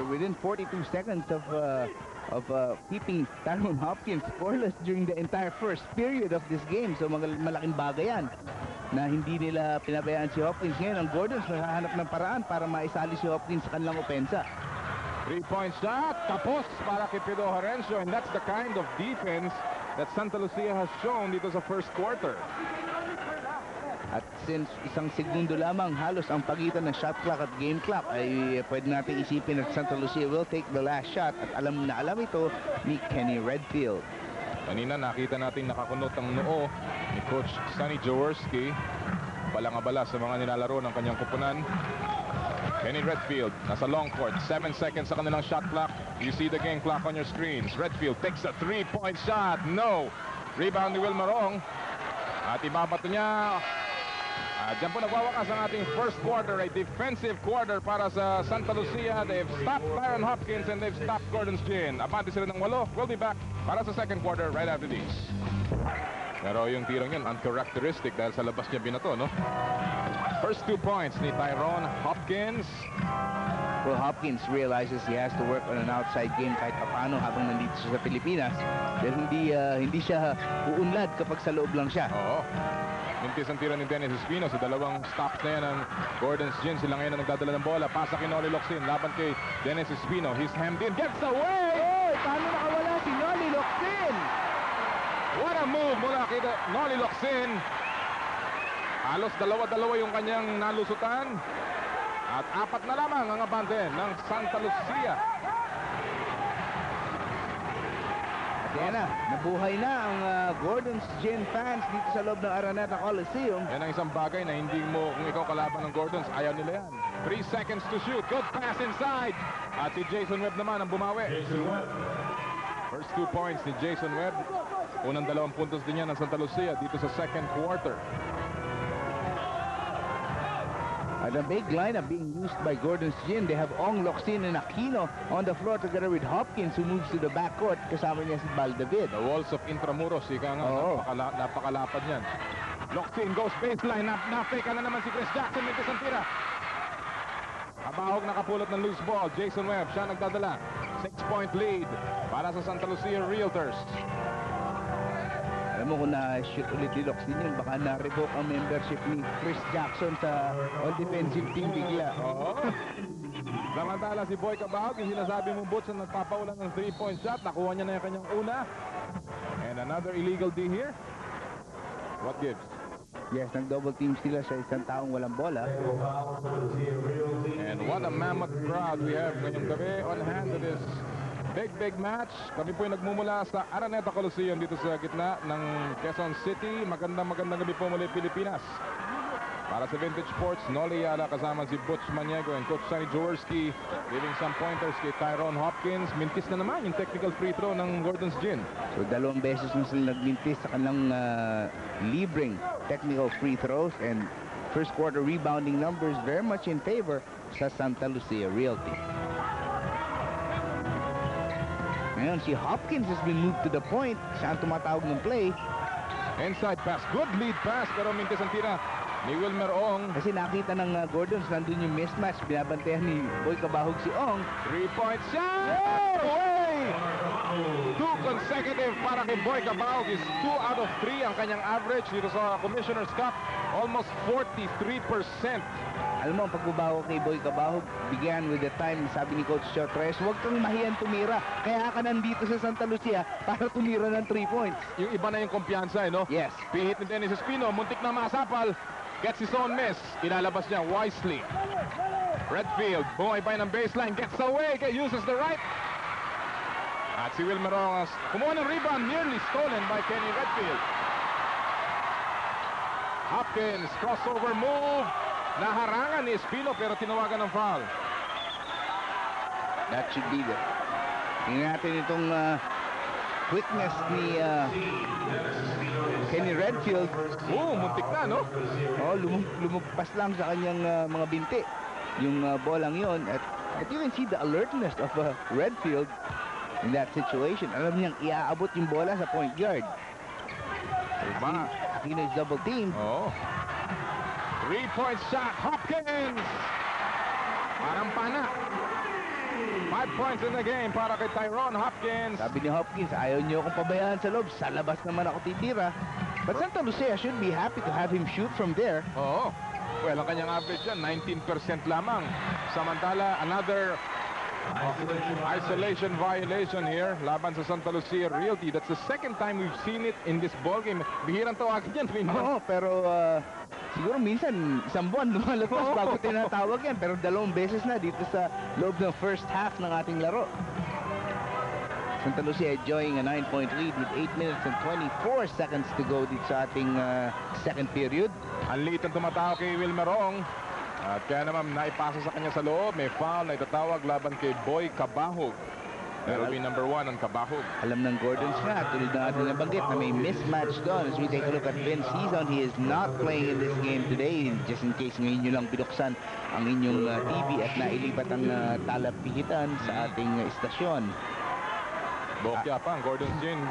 within 42 seconds of keeping Tyrone Hopkins scoreless during the entire first period of this game. So malaking bagay yan na hindi nila pinabayaan si Hopkins. Ngayon ang Gordons nakahanap ng paraan para maisali si Hopkins sa kanilang opensa. 3-point shot. Tapos para kay Pido Horencio. And that's the kind of defense that Santa Lucia has shown dito sa first quarter. At since isang segundo lamang halos ang pagitan ng shot clock at game clock, ay pwede natin isipin at Santa Lucia will take the last shot. At alam ito ni Kenny Redfield. Kanina nakita natin nakakunot ang noo ni Coach Sonny Jaworski. Balang-abala sa mga nilalaro ng kanyang kupunan. Kenny Redfield nasa long court. 7 seconds sa kanilang shot clock. You see the game clock on your screens. Redfield takes a 3-point shot. No! Rebound ni Will Marong. At ibabato niya. Diyan po nagwawakas ang ating first quarter. A defensive quarter para sa Santa Lucia. They've stopped Byron Hopkins and they've stopped Gordon's Gin. Abante sila ng 8. We'll be back para sa second quarter right after these. Pero yung tirong yun, uncharacteristic dahil sa labas niya binato, no? First 2 points ni Tyrone Hopkins. Well, Hopkins realizes he has to work on an outside game kahit paano habang nandito siya sa Pilipinas. Dahil hindi siya uunlad kapag sa loob lang siya. Oo. Mintis ang tira ni Dennis Espino sa dalawang stops na yan ng Gordon's Gin. Sila ngayon ang nagdadala ng bola. Pasa kay Noli Locsin. Laban kay Dennis Espino. He's hemmed in. Gets away! Oy! Paano nakawala si Noli Locsin? What a move mula kay Noli Locsin. Halos dalawa-dalawa yung kanyang nalusutan. At 4 na lamang ang abante ng Santa Lucia. Kaya na, nabuhay na ang Gordon's Gin fans dito sa loob ng Araneta Coliseum. Yan ang isang bagay na hindi mo, kung ikaw kalaban ng Gordons, ayaw nila yan. 3 seconds to shoot. Good pass inside. At si Jason Webb naman ang bumawi. First 2 points ni Jason Webb. Unang 2 puntos din yan ng Santa Lucia dito sa second quarter. At a big lineup being used by Gordon's Gin. They have Ong, Locsin, and Aquino on the floor together with Hopkins, who moves to the backcourt. Kasama niya si Baldavid. The walls of Intramuros, ika nga, Oo. napakalapad yan. Locsin goes baseline, na-fake na naman si Chris Jackson, mintis ang tira. Kabahog nakapulot ng loose ball. Jason Webb, siya nagdadala. 6-point lead para sa Santa Lucia Realtors. Alam mo kung na-shoot ulit ni Locsin yun, baka na-revoke ang membership ni Chris Jackson sa all-defensive team bigla. Oo. Samantala si Boy Cabahog, yung sinasabi mong Butch na nagpapaulan ng 3-point shot, nakuha niya na yung kanyang una. And another illegal D here. What gives? Yes, nag-double team sila sa isang taong walang bola. And what a mammoth crowd we have ngayong gabi on hand to this big match. Kami po ay nagmumula sa Araneta Coliseum dito sa gitna ng Quezon City. Magandang gabi po muli Pilipinas. Para sa Vintage Sports, Noli Yala kasama si Butch Maniego and Coach Sonny Jaworski giving some pointers kay Tyrone Hopkins. Mintis na naman yung technical free throw ng Gordon's Gin. So 2 beses na sila nagmintis sa kanilang libreng technical free throws, and first quarter rebounding numbers very much in favor sa Santa Lucia Realty. Ngayon si Hopkins has been moved to the point. Siya ang tumatawag ng play. Inside pass, good lead pass, pero mintis ang tira ni Wilmer Ong. Kasi nakita ng Gordons, nandun yung mismatch. Binabantayan ni Boy Cabahog si Ong. 3-point shot! Away! 2 consecutive para kay Boy Cabahog is 2 out of 3 ang kanyang average dito sa Commissioner's Cup. Almost 43%. Alam mo, ang pagbabago kay Boy Cabahog began with the time, sabi ni Coach Chotres, huwag kang mahiyan tumira. Kaya ka nandito sa Santa Lucia para tumira ng 3 points. Yung iba na yung kumpiyansa, no? Yes. Pihit ni Dennis Espino, muntik na masapal. Gets his own miss. Ilalabas niya wisely. Redfield, bumay ng baseline, gets away, uses the right. At si Wilmer Ong kumuha ng rebound, nearly stolen by Kenny Redfield. Hopkins, crossover move. Naharangan ni Espino pero tinawagan ng foul. That should be there. Tingnan natin itong quickness ni Kenny Redfield. Muntik na, no? Oh, lumagpas lang sa kanyang mga binti. Yung bolang yon. At you can see the alertness of Redfield in that situation. Alam niyang iaabot yung bola sa point guard. Diba? Aquino is double teamed. Oh. 3-point shot, Hopkins! Parang pana. 5 points in the game para kay Tyrone Hopkins. Sabi ni Hopkins, ayaw niyo akong pabayaan sa loob. Sa labas naman ako titira. But Santa Lucia should be happy to have him shoot from there. Oo. Well, ang kanyang average yan, 19% lamang. Samantala, another isolation violation here laban sa Santa Lucia Realty. That's the second time we've seen it in this ballgame. Bihirang tawagin yan, Freeman. Oo, pero siguro minsan isang buwan lumalabas bago tinatawag yan. Pero 2 beses na dito sa loob ng first half ng ating laro. Santa Lucia enjoying a 9-point lead with 8 minutes and 24 seconds to go dito sa ating second period. Ang liit ang tumatawag kay Wilmer Ong. At kaya naman naipasa sa kanya sa loob. May foul na itatawag laban kay Boy Cabahog. That will be number 1 on Cabahog. Alam ng Gordons nga, tulad ng ating nabanggit na may mismatch doon. As we take a look at Vince Season, he is not playing in this game today. Just in case ngayon nyo lang binuksan ang inyong TV at nailipat ang talapihitan sa ating istasyon. Bokya pa ang Gordon's Gin.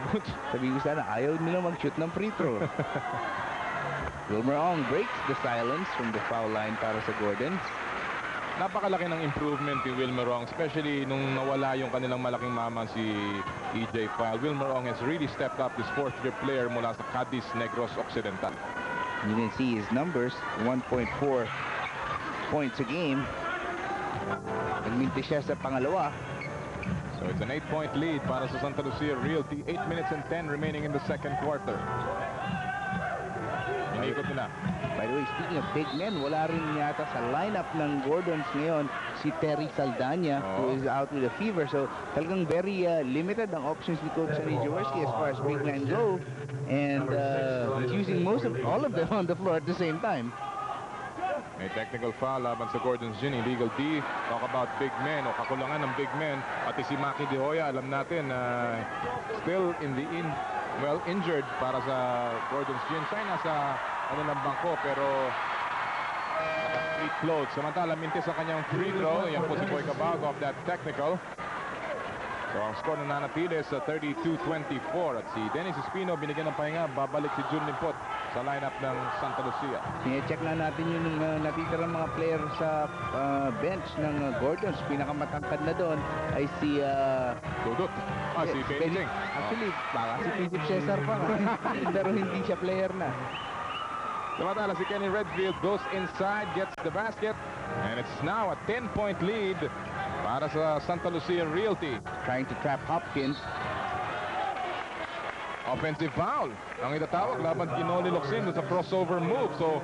Sabi ko sana, ayaw nila mag-shoot ng free throw. Wilmer Ong breaks the silence from the foul line para sa Gordons. Napakalaki ng improvement ni Wilmer Ong, especially nung nawala yung kanilang malaking mama si EJ File. Wilmer Ong has really stepped up this 4th-year player mula sa Cadiz Negros Occidental. You can see his numbers, 1.4 points a game. Nagminti siya sa pangalawa. So it's an 8-point lead para sa Santa Lucia Realty. 8 minutes and 10 remaining in the second quarter. Inikot nila. By the way, speaking of big men, wala rin yata sa lineup ng Gordons ngayon si Terry Saldana, who is out with a fever. So talagang very limited ang options ni Coach Sonny Jaworski as far as big men go. And he's using all of them on the floor at the same time. May technical foul laban sa Gordon's Gin. Illegal D. Talk about big men o kakulangan ng big men. Pati si Maki De Hoya, alam natin, still injured para sa Gordon's Gin. Siya ay nasa ng bangko pero street clothes. Samantala, mintis ang kanyang free throw. Yan po si Boy Cabag off that technical. So ang score na nanatili sa 32-24 at si Dennis Espino binigyan ng pahinga. Babalik si Jun Limpot sa lineup ng Santa Lucia. Check na natin yung natitirang mga player sa bench ng Gordons. Pinakamatangkad na doon ay si Dudut. Si Beijing. Actually, baka si Philip Cesar pa. Pero hindi siya player na. Samantala si Kenny Redfield goes inside, gets the basket, and it's now a 10-point lead para sa Santa Lucia Realty. Trying to trap Hopkins. Offensive foul ang itatawag laban kay Noli Locsin sa crossover move. So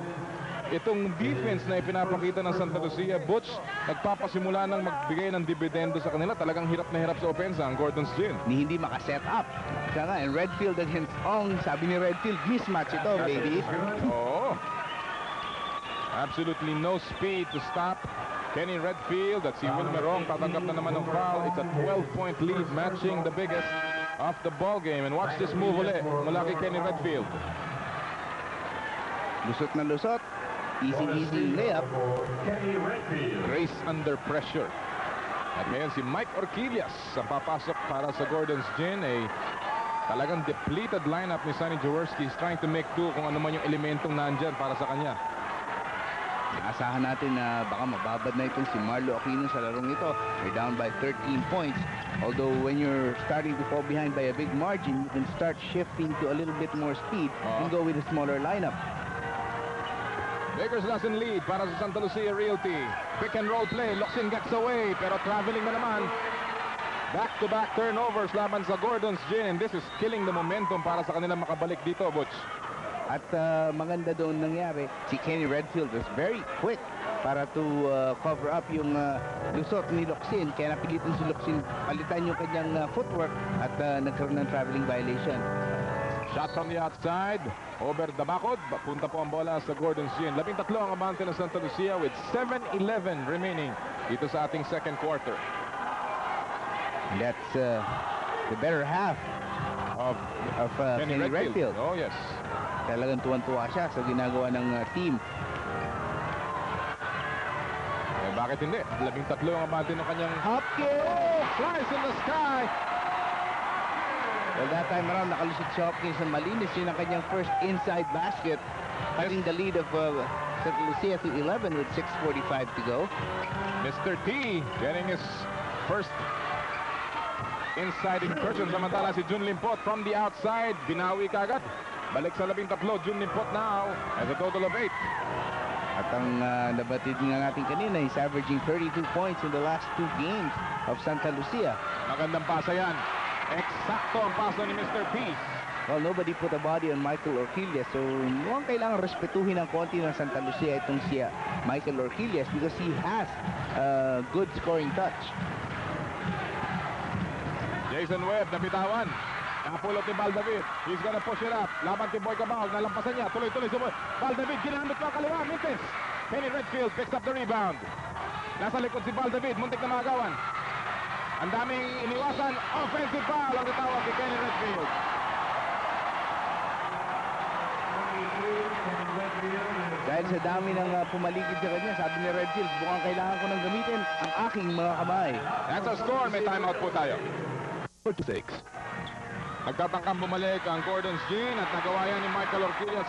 itong defense na ipinapakita ng Santa Lucia, Butch, nagpapasimula ng magbigay ng dividendo sa kanila. Talagang hirap na hirap sa opensa ang Gordon's Gin. Hindi makaset up. Kaya nga, and Redfield against Ong, sabi ni Redfield, mismatch ito, baby. Oh, absolutely no speed to stop Kenny Redfield. At si Wilmer Ong tatanggap na naman ng foul. It's a 12-point lead, matching the biggest of the ball game. And watch this move ulit mula kay Kenny Redfield. Lusot na lusot. Easy layup. Grace under pressure. At ngayon si Mike Orquillas ang papasok para sa Gordon's Gin. Talagang depleted lineup ni Sonny Jaworski. He's trying to make do kung ano man yung elementong nandyan para sa kanya. Asahan natin na baka mababad na itong si Marlo Aquino sa larong ito. They're down by 13 points. Although when you're starting to fall behind by a big margin, you can start shifting to a little bit more speed and go with a smaller lineup. Lakers doesn't lead para sa Santa Lucia Realty. Pick and roll play. Locsin gets away pero traveling na naman. Back-to-back turnovers laban sa Gordon's Gin. And this is killing the momentum para sa kanila makabalik dito, Butch. At maganda doon nangyari, si Kenny Redfield was very quick para to cover up yung lusot ni Locsin. Kaya napilitan si Locsin palitan yung kanyang footwork at nagkaroon ng traveling violation. Shot from the outside. Over the bakod. Punta po ang bola sa Gordon's Gin. 13 ang abante ng Santa Lucia with 7:11 remaining dito sa ating second quarter. That's the better half of Kenny Redfield. Oh, yes. Talagang tuwan-tuwa siya sa ginagawa ng team. Bakit hindi? 13 ang abante ng kanyang Hopkins! flies in the sky. Well, that time around, nakalusot si Hopkins na malinis yun ang kanyang first inside basket, cutting the lead of Santa Lucia to 11 with 6:45 to go. Mr. T getting his first inside incursion. Samantala si Jun Limpot from the outside. Binawi kagad. Balik sa 13. Jun Limpot now has a total of 8. At ang nabatid nga natin kanina, he's averaging 32 points in the last 2 games of Santa Lucia. Magandang pasa yan. Eksakto ang paso ni Mr. Peace. Well, nobody put a body on Michael Orquillas, so mukhang kailangan respetuhin ng konti ng Santa Lucia itong si Michael Orquillas because he has good scoring touch. Jason Webb nabitawan. Napulot ni Baldavid. He's gonna push it up. Laban kay Boy Cabal. Nalampasan niya. Tuloy-tuloy si Baldavid. Ginamit pa kaliwa. Mintis. Kenny Redfield picks up the rebound. Nasa likod si Baldavid. Muntik na magawan. Ang daming iniwasan. Offensive foul ang itawag kay Kenny Redfield. Dahil sa dami ng pumaligid sa kanya, sabi ni Redfield, mukhang kailangan ko nang gamitin ang aking mga kamay. That's a score. May timeout po tayo. 46. Nagtatangkang bumalik ang Gordon's Gin at nagawa yan ni Michael Orquillas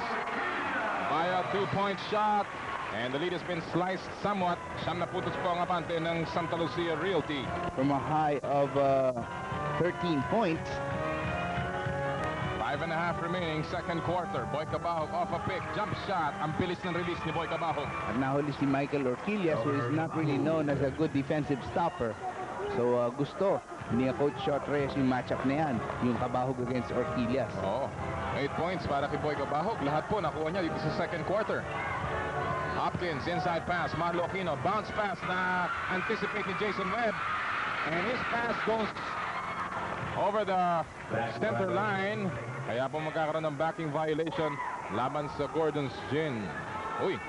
by a 2-point shot. And the lead has been sliced somewhat. Siyam na putos po ang abante ng Santa Lucia Realty. From a high of 13 points. 5.5 remaining, second quarter. Boy Cabahog off a pick, jump shot. Ang bilis ng release ni Boy Cabahog. At nahuli si Michael Orquillas, who is not really known as a good defensive stopper. So gusto ni Coach Shot Reyes yung matchup na yan, yung Cabahog against Orquillas. Oh. 8 points para kay Boy Cabahog. Lahat po nakuha niya dito sa second quarter. Hopkins, inside pass. Marlo Aquino, bounce pass na anticipate ni Jason Webb. And his pass goes over the center line. Kaya po magkakaroon ng backing violation laban sa Gordon's Gin. Uy,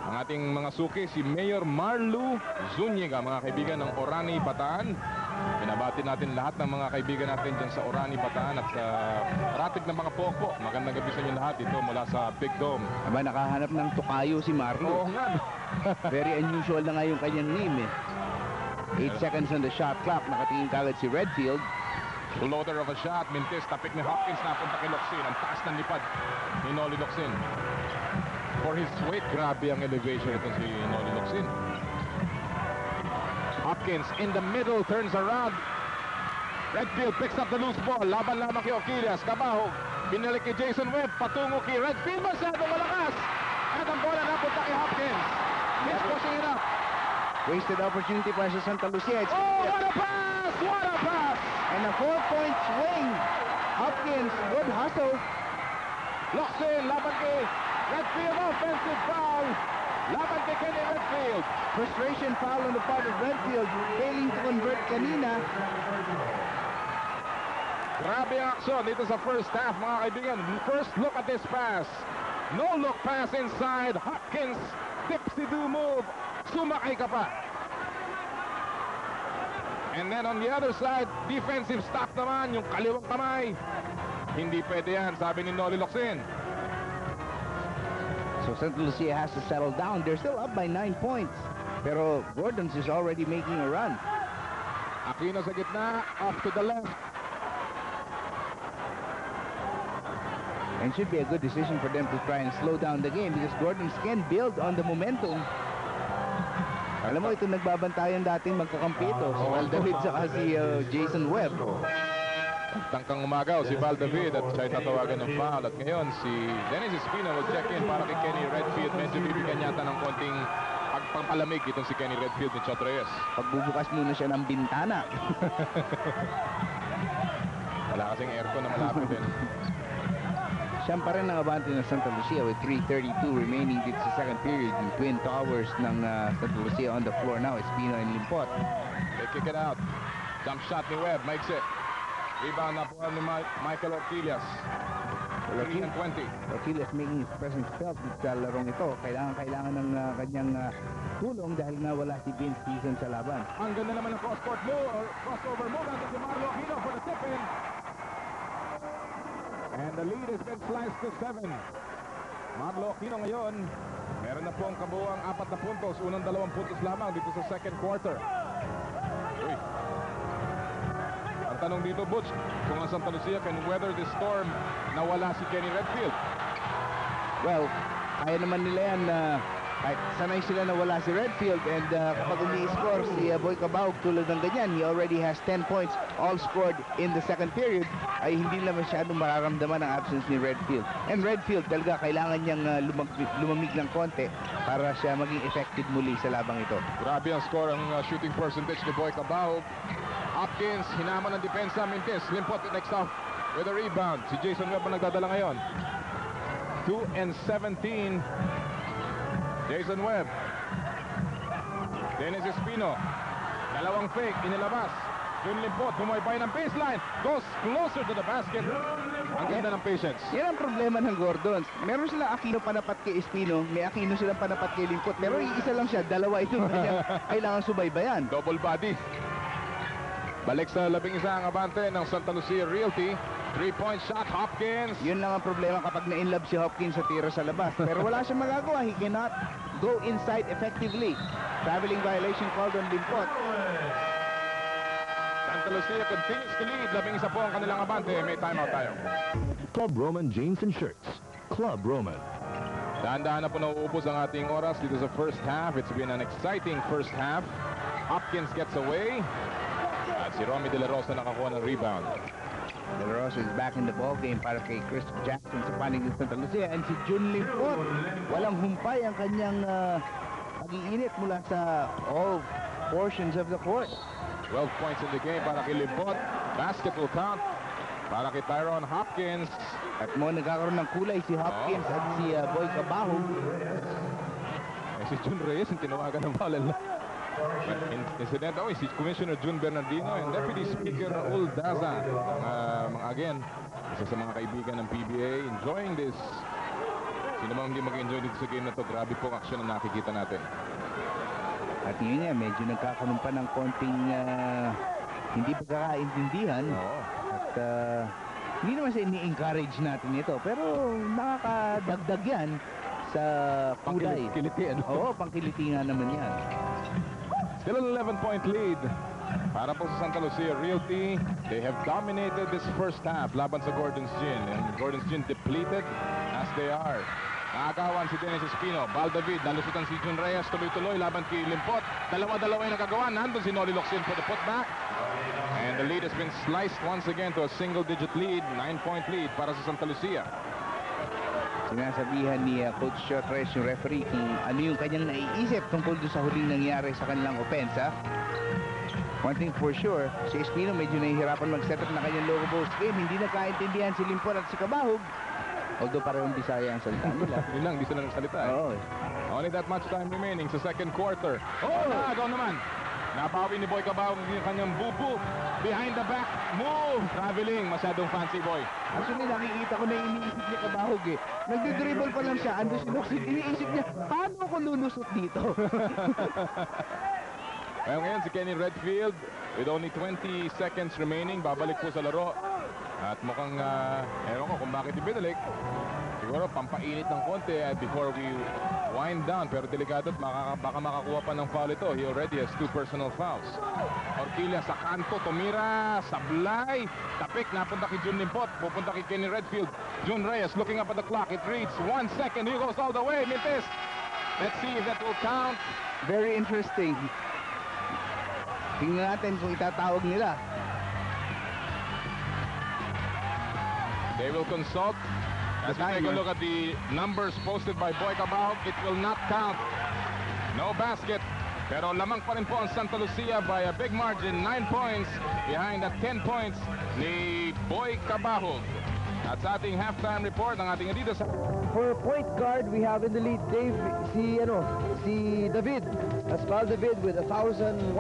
ang ating mga suki, si Mayor Marlu Zuniga, mga kaibigan ng Orani, Bataan. Pinabati natin lahat ng mga kaibigan natin dyan sa Orani, Bataan at sa ratig ng mga Poco. Magandang gabi sa inyo lahat dito mula sa Big Dome. Aba, nakahanap ng tukayo si Marlo. Oo nga. Very unusual na nga yung kanyang name eh. 8 seconds on the shot clock. Nakatingin kagad si Redfield. Floater of a shot. Mintis, tapik ni Hopkins, napunta kay Locsin. Ang taas ng lipad ni Noli Locsin. For his weight, grabe ang elevation ito si Noli Locsin. Hopkins in the middle, turns around. Redfield picks up the loose ball. Laban lamang kay Oquilias. Cabahog, binalik kay Jason Webb. Patungo kay Redfield. Masyado malakas. At ang bola napunta kay Hopkins. He's pushing it up. Wasted opportunity para sa Santa Lucia. It's Oh, what a pass! What a pass! and a 4-point swing. Hopkins, good hustle. Locsin, laban kay Redfield. Offensive foul. Laban kay Kenny Redfield. Frustration foul on the part of Redfield, failing to convert kanina. Grabe ang aksyon dito sa first half, mga kaibigan. First look at this pass. No look pass inside. Hopkins, tipsy-do move. Sumakay ka pa. And then on the other side, defensive stop naman, yung kaliwang kamay. Hindi pwede yan, sabi ni Noli Locsin. So Santa Lucia has to settle down. They're still up by 9 points. Pero Gordon's is already making a run. Aquino sa gitna, off to the left. And should be a good decision for them to try and slow down the game because Gordon's can build on the momentum. Alam mo, ito nagbabantayan dating magkakampi ito. Si Val David saka si Jason Webb. Tangkang umagaw si Val David at siya'y tatawagan ng foul. At ngayon si Dennis Espino will check in para kay Kenny Redfield. Medyo bibigyan yata ng konting pagpapalamig itong si Kenny Redfield ni Chot Reyes. Pagbubukas muna siya ng bintana. Wala kasing aircon na malapit din. Siyang pa rin ang abante ng Santa Lucia with 3:32 remaining dito sa second period. Yung Twin Towers ng Santa Lucia on the floor now. Espino and Limpot. They kick it out. Jump shot ni Webb, makes it. Rebound na po ni Michael Orquilias. 3 and 20. Orquilias making his presence felt dito sa larong ito. Kailangan ng kanyang tulong dahil nga wala si Vince Season sa laban. Ang ganda naman ng cross-court move or crossover move. Nandun si Marlo Aquino for the tip-in. And the lead has been sliced to 7. Marlo Aquino ngayon, meron na po ang kabuuang 4 na puntos. Unang 2 puntos lamang dito sa second quarter. Uy. Ang tanong dito, Butch, kung ang Santa Lucia can weather the storm na wala si Kenny Redfield. Well, kaya naman nila yan kahit sanay sila na wala si Redfield and kapag umi-score si Boy Cabahog tulad ng ganyan, he already has 10 points all scored in the second period, ay hindi na masyadong mararamdaman ang absence ni Redfield. And Redfield talaga kailangan niyang lumamig ng konti para siya maging effective muli sa labang ito. Grabe ang score, ang shooting percentage ni Boy Cabahog. Hopkins, hinaman ng depensa, Mintis, Limpot next off with a rebound. Si Jason Webb ang nagdadala ngayon. 2 and 17. Jason Webb. Dennis Espino. Dalawang fake, inilabas. Jun Limpot, bumoy-bay ng baseline. Goes closer to the basket. Ang ganda ng patience. Yan ang problema ng Gordons. Meron sila Aquino panapat kay Espino, may Aquino silang panapat kay Limpot. Pero isa lang siya, dalawa ito. Kaya kailangan subaybayan. Double body. Balik sa 11 ang abante ng Santa Lucia Realty. 3-point shot, Hopkins. Yun lang ang problema kapag na-inlove si Hopkins sa tira sa labas. Pero wala siyang magagawa. He cannot go inside effectively. Traveling violation called on Limpot. Santa Lucia continues to lead. 11 po ang kanilang abante. May timeout tayo. Club Roman jeans and shirts. Club Roman. Dahan-dahan na po nauubos ang ating oras dito sa first half. It's been an exciting first half. Hopkins gets away. At si Romy De La Rosa nakakuha ng rebound. De La Rosa is back in the ball game para kay Chris Jackson sa panig ng Santa Lucia. And si Jun Limpot, walang humpay ang kanyang pag-iinit mula sa all portions of the court. 12 points in the game para kay Limpot. Basket will count. para kay Tyron Hopkins. At mo nagkakaroon ng kulay si Hopkins at si Boy Cabahog. Si Jun Reyes yung tinawagan ng foul. Incident, si Commissioner Jun Bernardino and Deputy Speaker Raul Daza. Again, isa sa mga kaibigan ng PBA enjoying this. Sino mang hindi mag-enjoy dito sa game na to, grabe pong action na nakikita natin. At yun nga, medyo nagkakaroon pa ng konting hindi pagkakaintindihan. At hindi naman sa ini-encourage natin ito, pero nakakadagdag yan sa kulay. Pangkiliti, ano? Oo, pangkiliti nga naman yan. Still an 11-point lead para po sa Santa Lucia Realty. They have dominated this first half laban sa Gordon's Gin. And Gordon's Gin depleted as they are. Nakagawan si Dennis Espino. Bal David, nalusutan si Jun Reyes. Tuloy-tuloy laban kay Limpot. Dalawa-dalawa yung nakagawa. Nandun si Noli Locsin for the putback. And the lead has been sliced once again to a single-digit lead. 9-point lead para sa Santa Lucia. Sinasabihan ni Coach Tres, yung referee, kung ano yung kanyang naiisip tungkol doon sa huling nangyari sa kanilang opensa. One thing for sure, si Espino medyo nahihirapan mag-set up na kanyang logo post game. Hindi nagkaintindihan si Limpor at si Cabahog. Although parehong Bisaya ang salita nila. Yun lang, di sila nagsalita. Oo. Only that much time remaining sa second quarter. Agaw naman. Nabawi ni Boy Cabahog yung kanyang bubu. Behind the back move. Traveling. Masyadong fancy boy. Actually, nakikita ko na iniisip ni Cabahog eh. Nagdidribble pa lang siya. Ando si Luxit. Iniisip niya, paano ako lulusot dito? Ngayon si Kenny Redfield with only 20 seconds remaining. Babalik po sa laro. At mukhang, ewan ko kung bakit ibinalik. Siguro pampainit ng konti before we wind down. Pero delikado at baka makakuha pa ng foul ito. He already has 2 personal fouls. Orquilla sa kanto, tumira, sablay. Tapik, napunta kay Jun Limpot. Pupunta kay Kenny Redfield. Jun Reyes looking up at the clock. It reads 1 second. He goes all the way. Mintis. Let's see if that will count. Very interesting. Tingnan natin kung itatawag nila. They will consult. As we take a look at the numbers posted by Boy Cabahog, it will not count. No basket. Pero lamang pa rin po ang Santa Lucia by a big margin, 9 points behind the 10 points ni Boy Cabahog. At sa ating halftime report ng ating Adidas. For point guard, we have in the lead si David. Pascal David with 1,115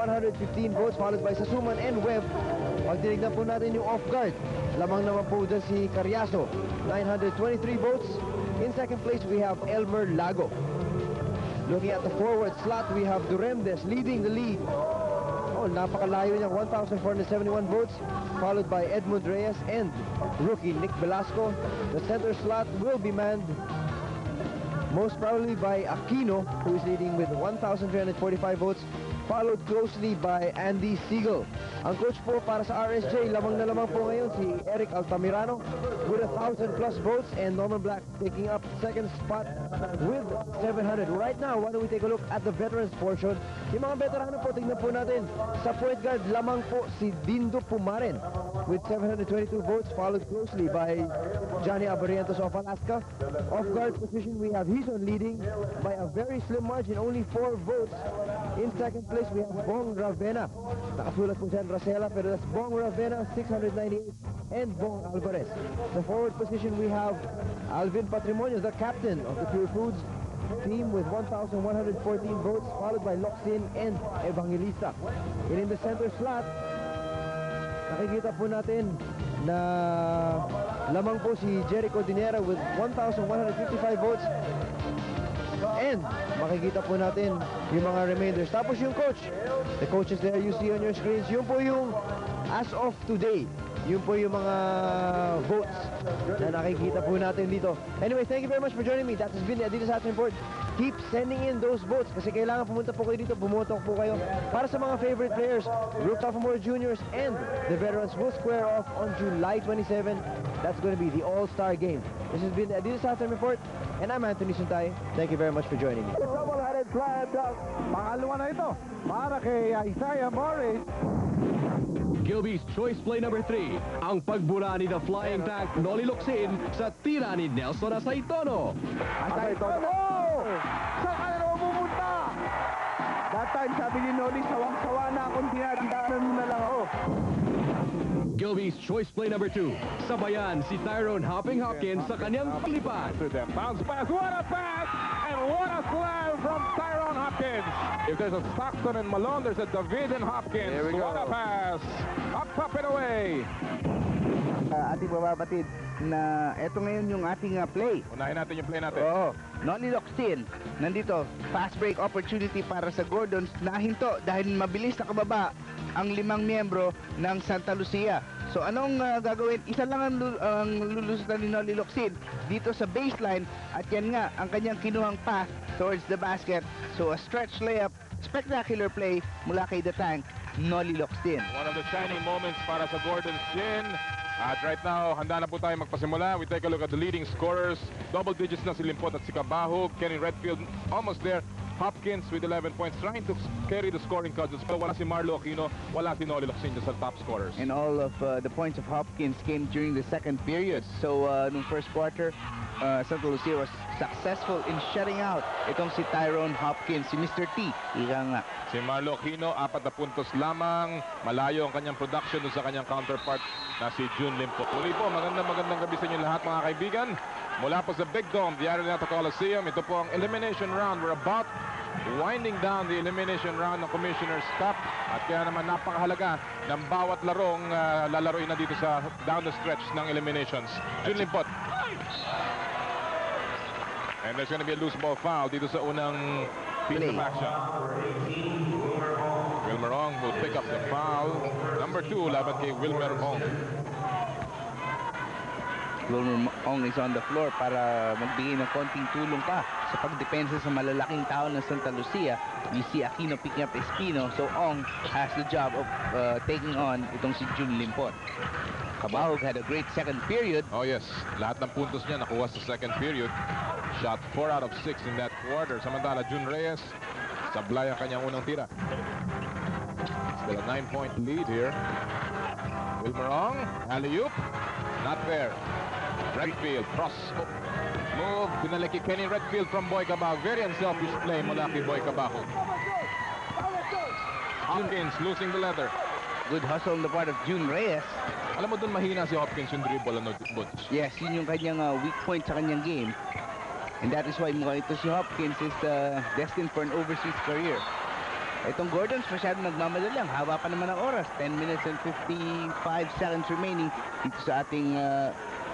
votes, followed by Sasuman and Webb. Pag tinignan po natin yung off guard, lamang naman po dyan si Carriazo, 923 votes. In second place, we have Elmer Lago. Looking at the forward slot, we have Duremdes leading the lead. Oh, napakalayo niya, 1,471 votes, followed by Edmund Reyes and rookie Nick Velasco. The center slot will be manned most probably by Aquino, who is leading with 1,345 votes, followed closely by Andy Siegel. Ang coach po para sa RSJ, lamang na lamang po ngayon si Eric Altamirano with 1,000 plus votes, and Norman Black taking up second spot with 700. Right now, why don't we take a look at the veterans portion. Yung mga veterano po, tingnan po natin. Sa point guard, lamang po si Dindo Pumaren with 722 votes, followed closely by Johnny Abarientos of Alaska. Off guard position, we have Hison leading by a very slim margin, only 4 votes. In second place, we have Bong Ravena. Nakasulat po siya Racela, pero that's Bong Ravena, 698, and Bong Alvarez. The forward position, we have Alvin Patrimonio, the captain of the Pure Foods team with 1,114 votes, followed by Locsin and Evangelista. And in the center slot, nakikita po natin na lamang po si Jericho Dinera with 1,155 votes. And makikita po natin yung mga remainders. Tapos yung coach, the coaches there you see on your screens, yun po yung as of today. Yun po yung mga votes na nakikita po natin dito. Anyway, thank you very much for joining me. That has been the Adidas Hats Report. Keep sending in those votes kasi kailangan pumunta po kayo dito, bumoto po kayo para sa mga favorite players. Group Sophomore Juniors and the veterans will square off on July 27. That's going to be the All-Star Game. This has been the Adidas Hats Report, and I'm Anthony Suntay. Thank you very much for joining me. Double-headed slam dunk. Pangalawa na ito para kay Isaiah Morris. Gilby's choice play number 3, ang pagbura ni the flying tank Noli Locsin sa tira ni Nelson Asaitono. Asaitono! Saan ka na pumunta? That halftime, sabi ni Noli, sawang-sawa na akong tinatandaan mo na lang ako. Gilby's choice play number 2. Sabayan si Tyrone Hopping Hopkins sa kanyang palipan. To them. Bounce pass. What a pass! And what a slam from Tyrone Hopkins. If there's a Stockton and Malone, there's a David and Hopkins. There we go. What a pass. Up and away. Ating bababatid na eto ngayon yung ating play. Unahin natin yung play natin. Oo. Noli Locsin, nandito, fast break opportunity para sa Gordons. Nahinto dahil mabilis nakababa ang 5 miyembro ng Santa Lucia. So anong gagawin? Isa lang ang lulusutan ni Noli Locsin dito sa baseline at yan nga ang kanyang kinuhang path towards the basket. So a stretch layup, spectacular play mula kay The Tank, Noli Locsin. One of the shining moments para sa Gordon's Gin. At right now, handa na po tayo magpasimula. We take a look at the leading scorers. Double digits na si Limpot at si Cabahog. Kenny Redfield almost there. Hopkins with 11 points, trying to carry the scoring cudgels. Pero wala si Marlo Aquino, wala si Noli Locsin sa top scorers. And all of the points of Hopkins came during the second period. So, nung first quarter, Santa Lucia was successful in shutting out itong si Tyrone Hopkins, si Mr. T. Ika nga. Si Marlo Aquino, 4 na puntos lamang. Malayo ang kanyang production dun sa kanyang counterpart na si June Limpot. Muli po, magandang gabi sa inyo lahat mga kaibigan. Mula po sa Big Dome, the Arenado Coliseum. Ito po ang elimination round. We're about winding down the elimination round ng Commissioner's Cup. At kaya naman napakahalaga ng bawat larong lalaroin na dito sa down the stretch ng eliminations. June Limpot. And there's going to be a loose ball foul dito sa unang piece of action. Wilmer Ong will pick up the foul. Number 2, laban kay Wilmer Ong. Wilmer Ong is on the floor para magbigay ng konting tulong pa sa pagdepensa sa malalaking tao ng Santa Lucia. You see Aquino picking up Espino, so Ong has the job of taking on itong si June Limpot. Cabahog had a great second period. Oh yes, lahat ng puntos niya nakuha sa second period. Shot 4 out of 6 in that quarter. Samantala, June Reyes, sablay ang kanyang unang tira. Still a 9-point lead here. Wilmer Ong, alley-oop, not there. Redfield, cross move, pinalik kay Kenny Redfield from Boy Cabahog. Very unselfish play mula kay Boy Cabahog. Hopkins losing the leather. Good hustle on the part of June Reyes. Alam mo dun mahina si Hopkins yung dribble, ano, Butch? Yes, yun yung kanyang weak point sa kanyang game. And that is why mukhang ito si Hopkins is destined for an overseas career. Itong Gordons masyadong nagmamadali lang. Haba pa naman ang oras. 10 minutes and 55 seconds remaining dito sa ating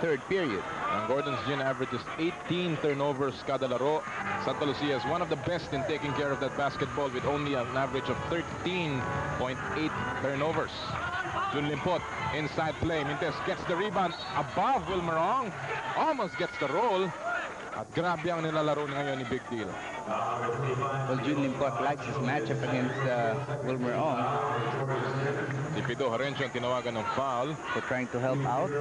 third period. Ang Gordon's Gin averages 18 turnovers kada laro. Santa Lucia is one of the best in taking care of that basketball with only an average of 13.8 turnovers. June Limpot, inside play. Mintes gets the rebound above Wilmer Ong. Almost gets the roll. At grabe ang nilalaro ngayon ni Big Deal. Well, June Limpot likes his matchup against Wilmer Ong. Si Pido Harencio ang tinawagan ng foul. For trying to help out.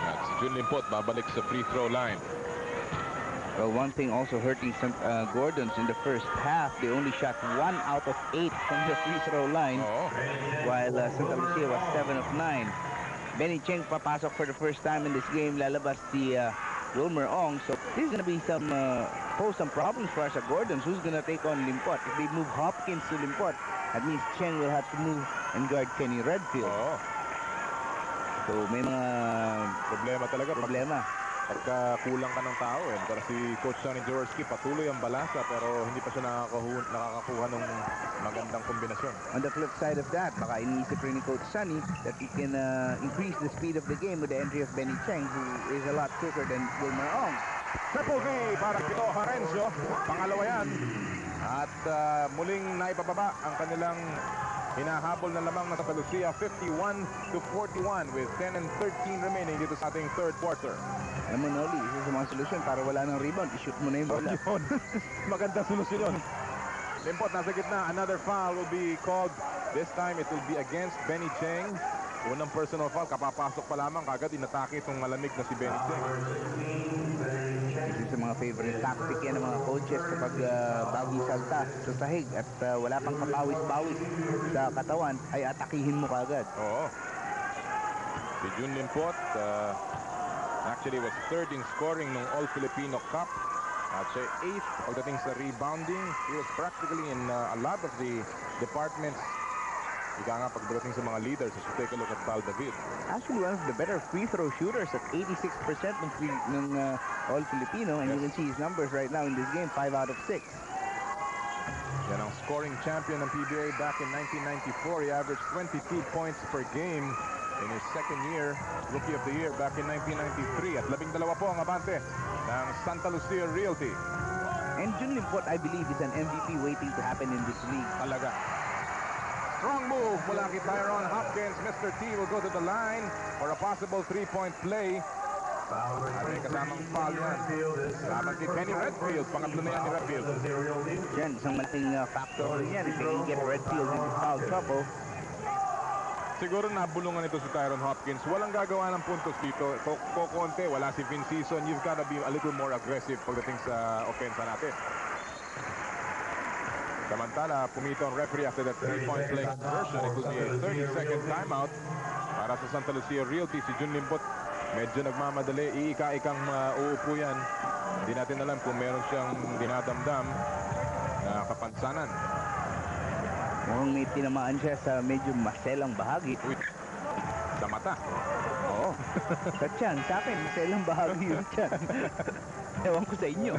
At si June Limpot babalik sa free throw line. Well, one thing also hurting some Gordons in the first half, they only shot 1 out of 8 from the free throw line, Oo. while Santa Lucia was 7 of 9. Benny Cheng papasok for the first time in this game, lalabas si Wilmer Ong. So this is going to be pose some problems for us at Gordons. Who's going to take on Limpot? If they move Hopkins to Limpot, that means Cheng will have to move and guard Kenny Redfield. Oo. So may mga Problema talaga. problema. Pagka kulang ka ng tao eh. Para si Coach Sonny Jaworski patuloy ang balasa pero hindi pa siya nakakakuha ng magandang kombinasyon. On the flip side of that, baka iniisip rin ni Coach Sonny that he can increase the speed of the game with the entry of Benny Cheng, who is a lot quicker than Wilmer Ong. Triple V para Pido Harencio. Pangalawa yan. At muling naipababa ang kanilang hinahabol na lamang na Santa Lucia 51-41 with 10 and 13 remaining dito sa ating third quarter. Alam mo, Noli, isa sa mga solusyon para wala ng rebound, i-shoot mo na yung bola. Yun. Maganda solusyon yun. Limpot nasa gitna. Another foul will be called. This time it will be against Benny Cheng. Unang personal foul. Kapapasok pa lamang. Kagad inatake itong malamig na si Benny Cheng. Isa sa mga favorite tactic yan ng mga coaches kapag bagong salta sa sahig at wala pang kapawis-bawis sa katawan, ay atakihin mo kagad. Oo. Si June Limpot actually was third in scoring ng All-Filipino Cup. At siya 8th pagdating sa rebounding. He was practically in a lot of the departments. Ika nga pagdating sa mga leaders. So take a look at Val David. Actually, one of the better free throw shooters at 86% ng All-Filipino. And you can see his numbers right now in this game, 5 out of 6. Yan ang scoring champion ng PBA back in 1994. He averaged 22 points per game in his second year, Rookie of the Year back in 1993. At 12 po ang abante ng Santa Lucia Realty. And Jun Limpot, I believe, is an MVP waiting to happen in this league. Talaga. Strong move mula kay Tyron Hopkins. Mr. T will go to the line for a possible three-point play. At may kasamang foul yan. Laban kay Kenny Redfield. Pangatlo na yan ni Redfield. Yan, isang malaking factor rin yan. If they can get Redfield into foul trouble. Siguro nabulungan ito si Tyron Hopkins. Walang gagawa ng puntos dito. Kokonte, wala si Vin Season. You've got to be a little more aggressive pagdating sa opensa natin. Samantala, pumito ang referee after that three-point play conversion. It will be a 30-second timeout para sa Santa Lucia Realty. Si Jun Limpot medyo nagmamadali. Iika-ikang uupo yan. Hindi natin alam kung meron siyang dinadamdam na kapansanan. Mukhang may tinamaan siya sa medyo maselang bahagi. Sa mata. Oo. Sa tiyan. Sa akin, maselang bahagi yung tiyan. Ewan ko sa inyo.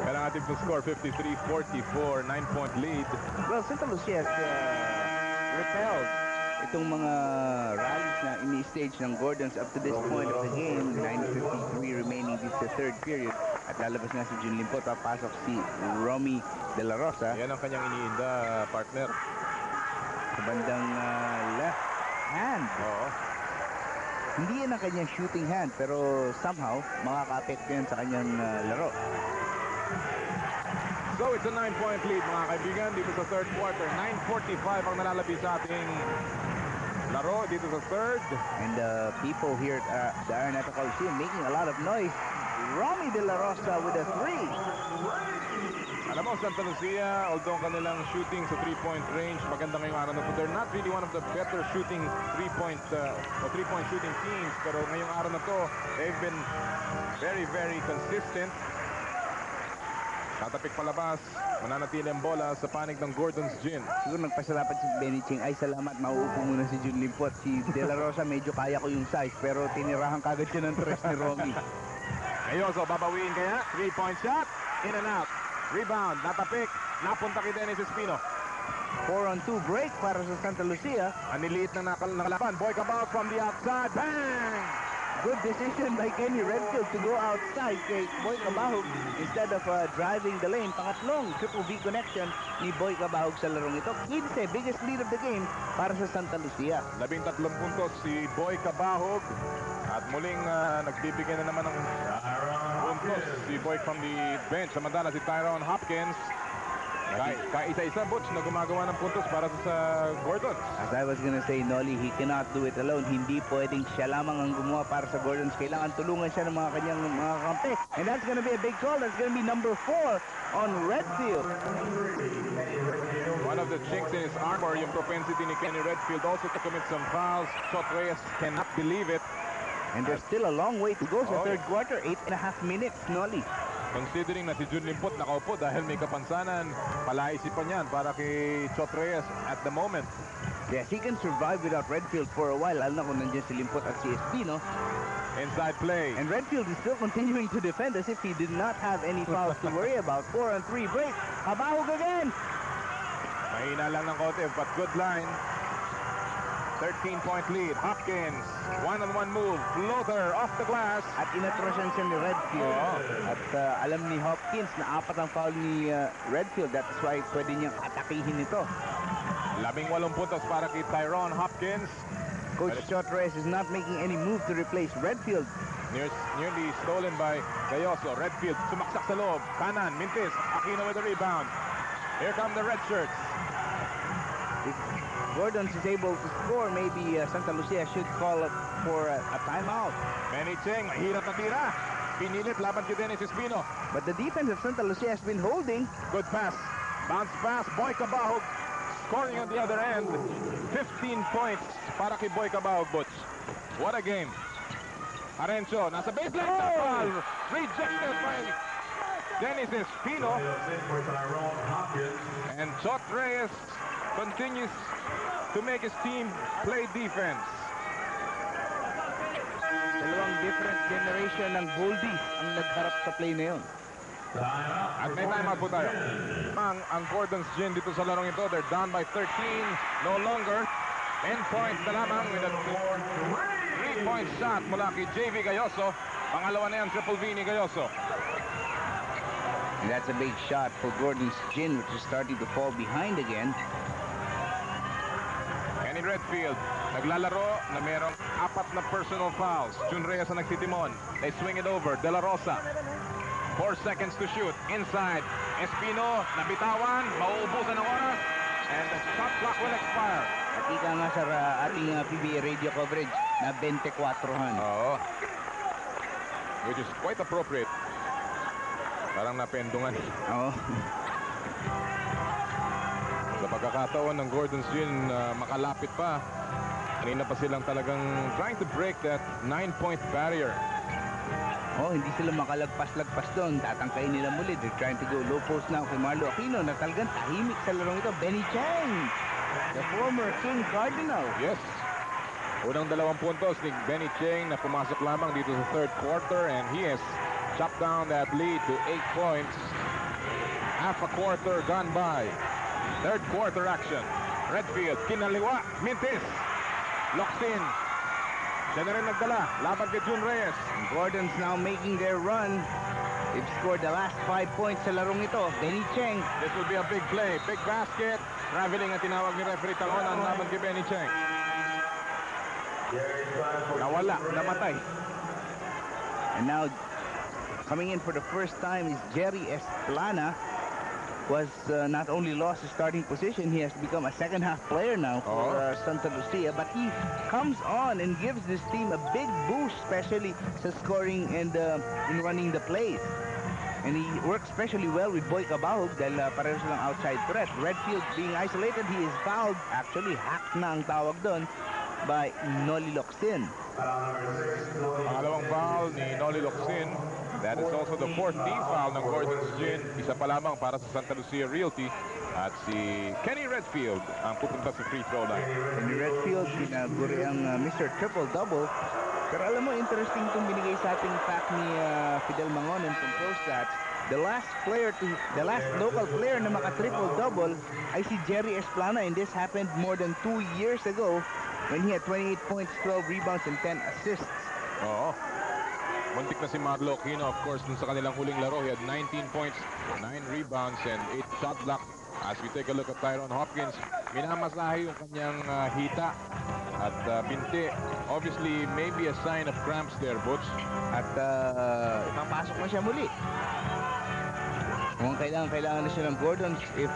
Kailangan natin to score 53-44, 9-point lead. Well, Santa Lucia has repelled itong mga rallies na ini-stage ng Gordons up to this point of the game. 9:53 remaining this third period. At lalabas na si Jun Limpot. Papasok si Romy De La Rosa. Yan ang kanyang iniinda, partner. Sa bandang left hand. Oo. Hindi yan ang kanyang shooting hand, pero somehow makaka-apekto yan sa kanyang laro. So it's a 9-point lead, mga kaibigan, dito sa third quarter. 9:45 ang nalalabi sa ating laro dito sa third. And people here at the Araneta Coliseum making a lot of noise. Romy De La Rosa with a three. Alam mo, Santa Lucia, although kanilang shooting sa 3-point range, maganda ngayong araw na po. They're not really one of the better shooting three-point shooting teams. Pero ngayong araw na to, they've been very, very consistent. Tatapik palabas, mananatili ang bola sa panig ng Gordon's Gin. Siguro nagpasalamat si Benny Ching. Ay, salamat, mauupo muna si Jun Limpot. Si De La Rosa, medyo kaya ko yung size, pero tinirahan kagad siya ng tres ni Romy. Ngayon, so babawiin kaya. 3-point shot, in and out. Rebound, natapik, napunta kay Dennis Espino. 4-on-2 break para sa Santa Lucia. Aniliit na nakalaban. Boy Cabal from the outside. Bang! Good decision by Kenny Redfield to go outside kay Boy Cabahog instead of driving the lane. Pangatlong triple V connection ni Boy Cabahog sa larong ito. 15, biggest lead of the game para sa Santa Lucia. 13 puntos si Boy Cabahog. At muling nagbibigay na naman ng puntos si Boy from the bench. Samantala si Tyron Hopkins. Kaisa-isa, Butch, na gumagawa ng puntos para sa Gordons. As I was gonna say, Nolly, he cannot do it alone. Hindi pwedeng siya lamang ang gumawa para sa Gordons. Kailangan tulungan siya ng mga kanyang mga kampi. And that's gonna be a big call. That's gonna be number 4 on Redfield. One of the chinks in his armor, yung propensity ni Kenny Redfield also to commit some fouls. Shot Reyes cannot believe it. And there's still a long way to go sa Oh, third quarter. 8.5 minutes, Nolly. Considering na si Jun Limpot nakaupo dahil may kapansanan, palaisipan yan para kay Shot Reyes at the moment. Yes, he can survive without Redfield for a while. Lalo na kung nandiyan si Limpot at si Espino. Inside play. And Redfield is still continuing to defend as if he did not have any fouls to worry about. 4-on-3 break. Cabahog again. Mahina lang ng konti, but good line. 13-point lead. Hopkins, one-on-one move. Floater off the glass. At inatrosyan siya ni Redfield. Oo. At alam ni Hopkins na 4 ang foul ni Redfield. That's why pwede niyang atakihin ito. 18 puntos para kay Tyron Hopkins. Coach Shot Reyes is not making any move to replace Redfield. Nearly stolen by Gayoso. Redfield sumaksak sa loob. Kanan, Mintis. Aquino with the rebound. Here come the red shirts. If Gordons is able to score, maybe Santa Lucia should call for a timeout. Manny Cheng, mahirap na tira. Pinilit laban kay Dennis Espino. But the defense of Santa Lucia has been holding. Good pass. Bounce pass. Boy Cabahog scoring on the other end. 15 points para kay Boy Cabahog, Butch. What a game. Arencio, nasa baseline na foul. Rejected by Dennis Espino. And Chot Reyes continues to make his team play defense. Dalawang different generation ng Goldies ang nagharap sa play na yun. At may timeout po tayo. Ang Gordon's Gin dito sa larong ito. They're down by 13. No longer. 10 points na lamang with a 3-point shot mula kay JV Gayoso. Pangalawa na yan, triple V ni Gayoso. And that's a big shot for Gordon's Gin, which is starting to fall behind again. And in Redfield, naglalaro na merong 4 na personal fouls. Jun Reyes ang nagtitimon. They swing it over. De La Rosa. 4 seconds to shoot. Inside. Espino, nabitawan. Mauubusan ng oras. And the shot clock will expire. At ika nga sa ating PBA radio coverage na 24han. Oo. Which is quite appropriate. Parang napendungan. Oo. Sa pagkakataon ng Gordon's Gin, makalapit pa. Kanina pa silang talagang trying to break that 9-point barrier. Oh, hindi sila makalagpas-lagpas doon. Tatangkayin nila muli. They're trying to go low post now kay Marlo Aquino na talagang tahimik sa larong ito. Benny Chang, the former King Cardinal. Yes. Unang 2 puntos ni Benny Chang na pumasok lamang dito sa third quarter, and he has chopped down that lead to 8 points. Half a quarter gone by. Third quarter action. Redfield, kinaliwa, Mintis. Locks in. Siya na rin nagdala. Laban kay Jun Reyes. And Gordon's now making their run. They've scored the last 5 points sa larong ito. Benny Chang. This will be a big play. Big basket. Traveling ang tinawag ni referee Talon ang laban kay Benny Chang. Nawala. Namatay. And now coming in for the first time is Jerry Esplana, who has not only lost his starting position, he has become a second-half player now for Santa Lucia. But he comes on and gives this team a big boost, especially sa scoring and in running the plays. And he works especially well with Boy Cabahog dahil pareho silang outside threat. Redfield being isolated, he is fouled. Actually, hack na ang tawag doon by Noli Locsin. Pangalawang foul ni Noli Locsin. That is also the 4th team foul ng Gordon's Gin. Isa pa lamang para sa Santa Lucia Realty. At si Kenny Redfield ang pupunta sa free throw line. Kenny Redfield, pinaguri ang Mr. Triple-Double. Pero alam mo, interesting itong binigay sa ating fact ni Fidel Mangonen from ProStats. The last local player na maka-triple-double ay si Jerry Esplana, and this happened more than 2 years ago when he had 28 points, 12 rebounds, and 10 assists. Oo. Muntik na si Marlo Aquino, of course, dun sa kanilang huling laro. He had 19 points, 9 rebounds, and 8 shot blocks. As we take a look at Tyron Hopkins, minamasahe yung kanyang hita at binti. Obviously, maybe a sign of cramps there, Butch. At papasok na siya muli. Kung kailangan na siya ng Gordons if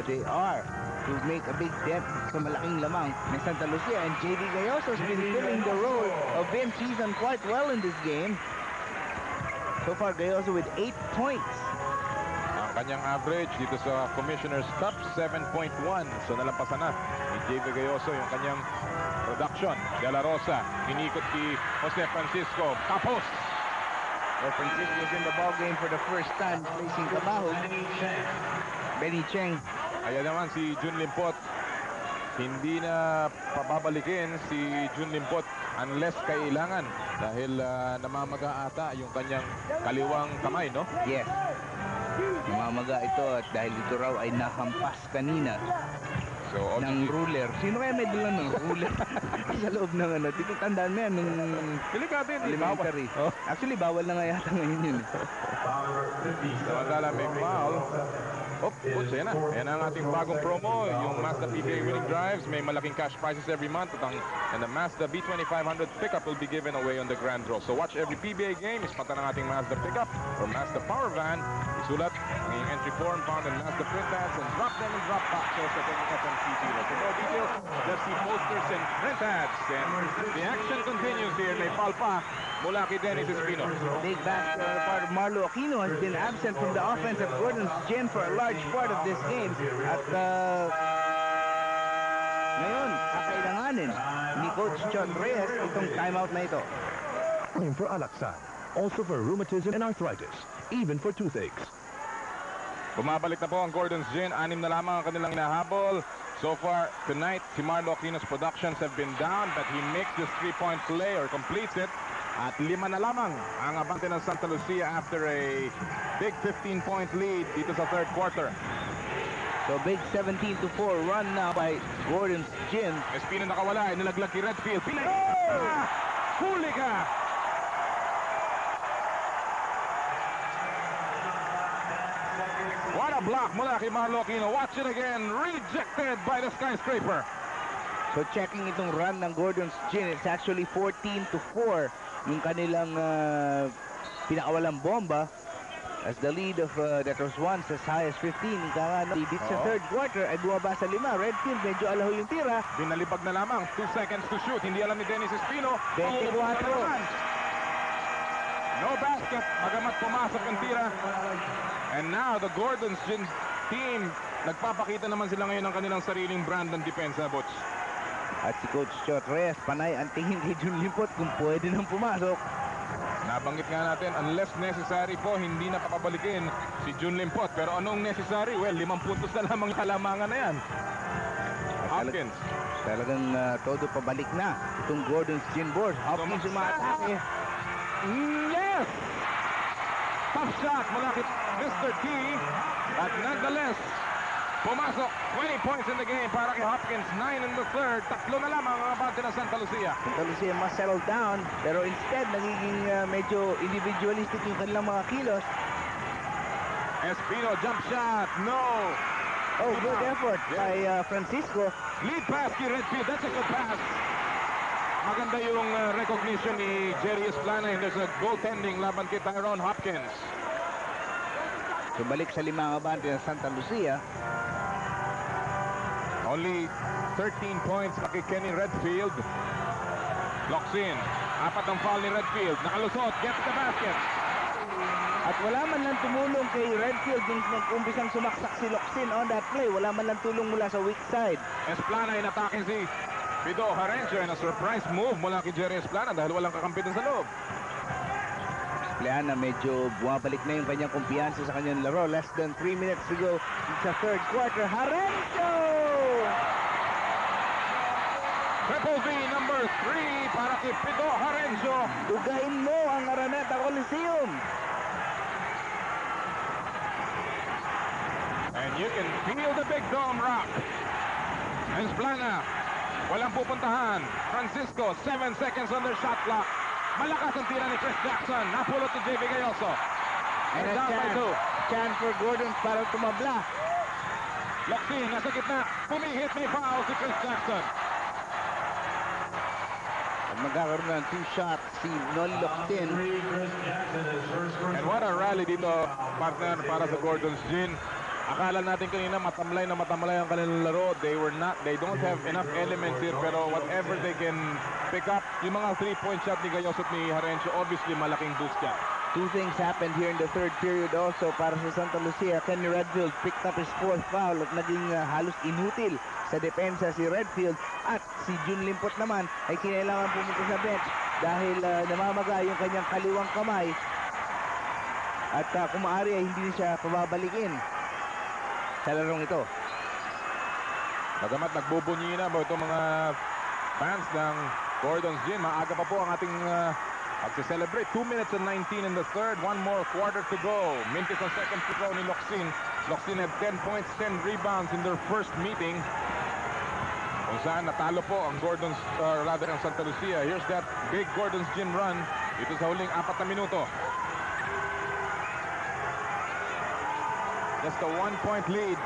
they are to make a big dent sa malaking lamang ng Santa Lucia. And JV Gayoso has been filling the role of Vince. He's done quite well in this game. So far, Gayoso with 8 points. Ang kanyang average dito sa Commissioner's Cup, 7.1. So nalampasan na ni JV Gayoso yung kanyang production. De La Rosa, inikot si Jose Francisco. Tapos! Well, Francisco is in the ball game for the first time, placing Cabahog. Benny Chang. Ayan naman si Jun Limpot. Hindi na papabalikin si Jun Limpot unless kailangan dahil namamaga ata yung kanyang kaliwang kamay, no? Yes. Namamaga ito at dahil ito raw ay nakampas kanina So, ng ruler. Sino kaya may dala ng ruler sa loob ng ano? Tandaan mo yan nung delikado yun. elementary. Actually, bawal na nga yata ngayon yun. Samantala may foul. Butch, yan na. Yan ang ating bagong promo. Yung Mazda PBA winning drives. May malaking cash prizes every month. And the Mazda B2500 pickup will be given away on the grand draw. So watch every PBA game. Ispata ng ating Mazda pickup or Mazda power van. Isulat ang iyong entry form found in Mazda print ads and drop them in drop boxes at any FMCG. For more details, just see posters and print ads. And the action continues here. May foul pa mula kay Dennis Espino. Big back part of Marlo Aquino has been absent from the offense of Gordon's Gin for a large part of this game. At ngayon, kakailanganin ni Coach Chot Reyes itong timeout na ito. Cream for Alaxan. Also for rheumatism and arthritis. Even for toothaches. Bumabalik na po ang Gordon's Gin. 6 na lamang ang kanilang hinahabol. So far, tonight, si Marlo Aquino's productions have been down, but he makes this 3-point play or completes it. At 5 na lamang ang abante ng Santa Lucia after a big 15-point lead dito sa third quarter. So big 17-4 run now by Gordon's Gin. Espino nakawala, nilaglag kay Redfield. Pilay! Huli ka! What a block mula kay Marlo Aquino. Watch it again. Rejected by the skyscraper. So checking itong run ng Gordon's Gin, it's actually 14-4 yung kanilang pinakawalang bomba. As the lead of that was once as high as 15. Dito sa third quarter ay bumaba sa 5. Redfield medyo alaho yung tira. Binalibag na lamang. 2 seconds to shoot. Hindi alam ni Dennis Espino. 24. No basket. Magamat pumasok ang tira. And now the Gordon's Gin team, nagpapakita naman sila ngayon ng kanilang sariling brand ng depensa, Butch. At si Coach Chot Reyes, panay ang tingin kay Jun Limpot kung pwede nang pumasok. Nabanggit nga natin, unless necessary po, hindi na papabalikin si Jun Limpot. Pero anong necessary? Well, 5 puntos na lamang kalamangan na yan. Hopkins. Talagang todo pabalik na itong Gordon's Gin board. Hopkins umaatake. Yes! Tough shot mula kay Mr. T. At nonetheless, pumasok. 20 points in the game para kay Hopkins. 9 in the third. 3 na lamang ang abante ng Santa Lucia. Santa Lucia must settle down. Pero instead, nagiging medyo individualistic yung kanilang mga kilos. Espino, jump shot. No! Oh, good effort by Francisco. Lead pass kay Redfield. That's a good pass. Maganda yung recognition ni Jerry Esplana. And there's a goaltending laban kay Tyrone Hopkins. Balik sa 5 abante ng Santa Lucia. Only 13 points na kay Kenny Redfield. Locks in. 4 ang foul ni Redfield. Nakalusot. Gets the basket. At wala man lang tumulong kay Redfield nung nag-umpisang sumaksak si Locsin on that play. Wala man lang tulong mula sa weak side. Esplana inatake si Pido Harencio. And a surprise move mula kay Jerry Esplana dahil walang kakampi dun sa loob. Esplana medyo bumabalik na yung kanyang kumpiyansa sa kanyang laro. Less than 3 minutes to go sa third quarter. Harencio! Triple V number 3 para kay Pido Harencio. Ugahin mo ang Araneta Coliseum. And you can feel the big dome rock. Esplana, walang pupuntahan. Francisco, 7 seconds on their shot clock. Malakas ang tira ni Chris Jackson. Napulot ni JB Gayoso. And a down by 2. chance for Gordon para tumabla. Locsin, nasa gitna. Pumihit, may foul si Chris Jackson. At magkakaroon ng 2 shots si Noli Locsin. And what a rally dito, partner, para sa Gordon's Gin. Akala natin kanina matamlay ang kanilang laro. They don't have enough elements here, pero whatever they can pick up, yung mga 3-point shot ni Gayoso at ni Harencio, obviously malaking boost yan. 2 things happened here in the third period also para sa Santa Lucia. Kenny Redfield picked up his 4th foul at naging halos inutil sa depensa si Redfield. At si Jun Limpot naman ay kinailangan pumunta sa bench dahil namamaga yung kanyang kaliwang kamay. At kung maaari ay hindi siya pababalikin sa larong ito. Bagamat nagbubunyi na ba itong mga fans ng Gordon's Gin, maaga pa po ang ating pag-celebrate. 2 minutes and 19 in the third. 1 more quarter to go. Mintis ang second free throw ni Locsin. Locsin had 10 points, 10 rebounds in their first meeting. Kung saan natalo po ang Gordon's, rather ang Santa Lucia. Here's that big Gordon's Gin run. Ito sa huling 4 na minuto. Just a 1-point lead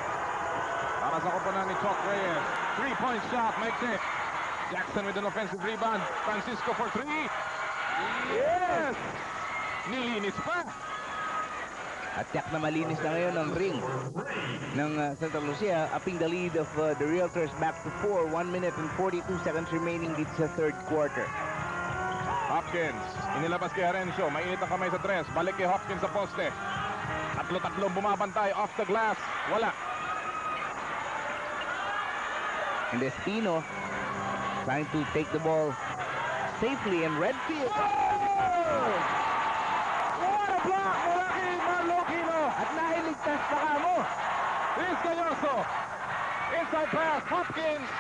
para sa koponan ni Choc Reyes. 3-point shot, makes it. Jackson with an offensive rebound. Francisco for 3. Yes! Nilinis pa. At yak na malinis na ngayon ang ring ng Santa Lucia, upping the lead of the Realtors back to 4. 1 minute and 42 seconds remaining dito sa third quarter. Hopkins, inilabas kay Harencio. Mainit ang kamay sa tres. Balik kay Hopkins sa poste. Tatlo-tatlong bumabantay off the glass. Wala. And Espino trying to take the ball safely, and Redfield. Oh! What a block mula kay Marlo Aquino! At nailigtas pa ka mo. Here's Galloso. Inside pass, Hopkins.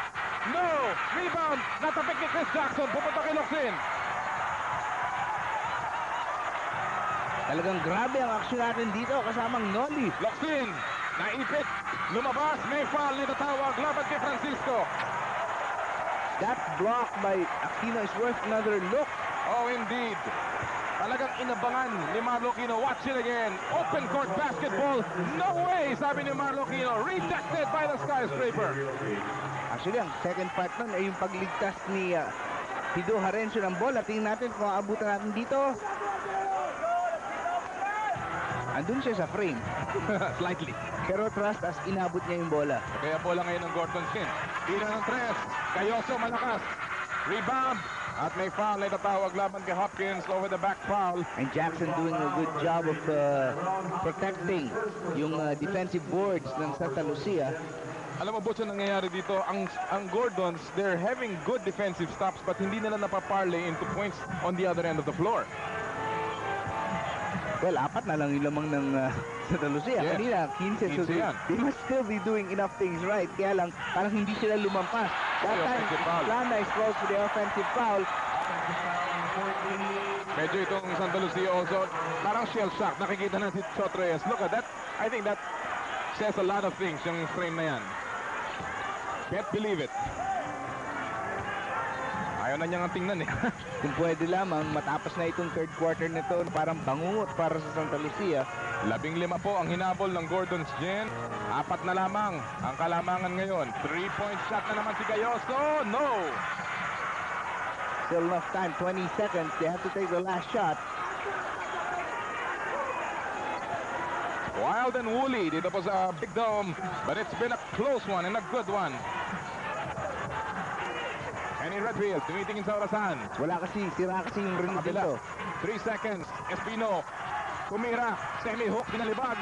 No! Rebound. Natapik ni Chris Jackson. Pupunta kay Locsin. Talagang grabe ang aksyon natin dito kasamang Noli. Locsin. Naipit. Lumabas. May foul na tatawag. Laban kay Francisco. That block by Aquino is worth another look. Oh, indeed. Talagang inabangan ni Marlo Aquino. Watch it again. Open court basketball. No way, sabi ni Marlo Aquino. Rejected by the skyscraper. Actually, ang second part nun ay yung pagligtas ni Pido Harencio ng bola. Tingnan natin kung aabutan natin dito. Andun siya sa frame. Slightly. Pero trust as inabot niya yung bola. Kaya bola ngayon ng Gordon Chin. Tira ng tres. Cayoso malakas. Rebound. At may foul na itatawag laban kay Hopkins over the back foul. And Jackson doing a good job of protecting yung defensive boards ng Santa Lucia. Alam mo, Butch, ang nangyayari dito, ang Gordons, they're having good defensive stops but hindi nila napaparlay into points on the other end of the floor. Well, 4 na lang yung lamang ng Santa Lucia. Yeah. Kanina, 15. So 15 yan. they must still be doing enough things right. Kaya lang, parang hindi sila lumampas. That Yeah, time, offensive foul. Plana is close to the offensive foul. Medyo itong Santa Lucia also, parang shell shock. Nakikita na si Chot Reyes. Look at that. I think that says a lot of things, yung frame na yan. Can't believe it. Ayaw na niyang tingnan eh. Kung pwede lamang, matapos na itong third quarter nito, parang bangungot para sa Santa Lucia. 15 po ang hinabol ng Gordon's Gin. 4 na lamang ang kalamangan ngayon. 3-point shot na naman si Cayoso. No! Still enough time, 20 seconds. They have to take the last shot. Wild and woolly dito po sa Big Dome. But it's been a close one and a good one. Henny Redfield, tumitingin sa orasan. Sira kasi yung ring dito. 3 seconds. Espino. Kumira. Semi-hook. Pinalibag.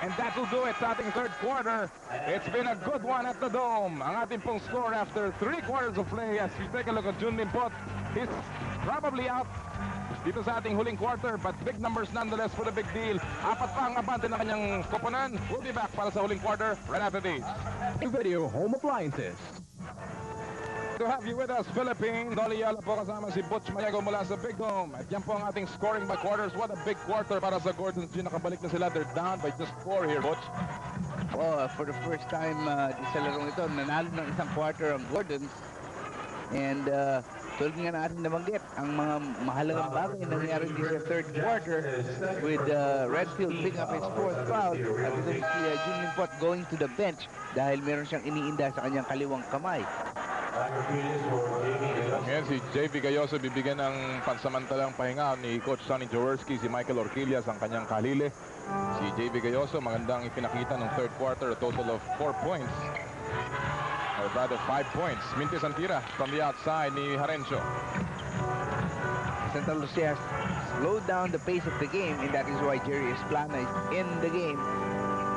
And that will do it sa ating third quarter. It's been a good one at the Dome. Ang ating pong score after 3 quarters of play. As we take a look at Jun Limpot, he's probably out dito sa ating huling quarter. But big numbers nonetheless for the big deal. 4 pa ang abante ng kanyang koponan. We'll be back para sa huling quarter right after this. Video Home Appliances. To have you with us, Philippines. Dolly Yala po kasama si Butch Mayago mula sa Big Dome. At yan po ang ating scoring by quarters. What a big quarter para sa Gordon's Gin. Nakabalik na sila. They're down by just 4 here, Butch. Oh, for the first time sa larong ito, nanalo ng isang quarter ang Gordons. And tulad nga natin nabanggit, ang mga mahalagang bagay na nangyari dito sa third quarter with Redfield picking up his 4th foul at ito si Jun Limpot going to the bench dahil meron siyang iniinda sa kanyang kaliwang kamay. Ngayon si JV Gayoso bibigyan ng pansamantalang pahinga ni Coach Sonny Jaworski, si Michael Orquillas ang kanyang kalile. Si JV Gayoso magandang ipinakita ng third quarter, a total of 4 points. Or rather 5 points. Mintis ang tira from the outside ni Harencio. Santa Lucia slowed down the pace of the game and that is why Jerry Esplana is in the game.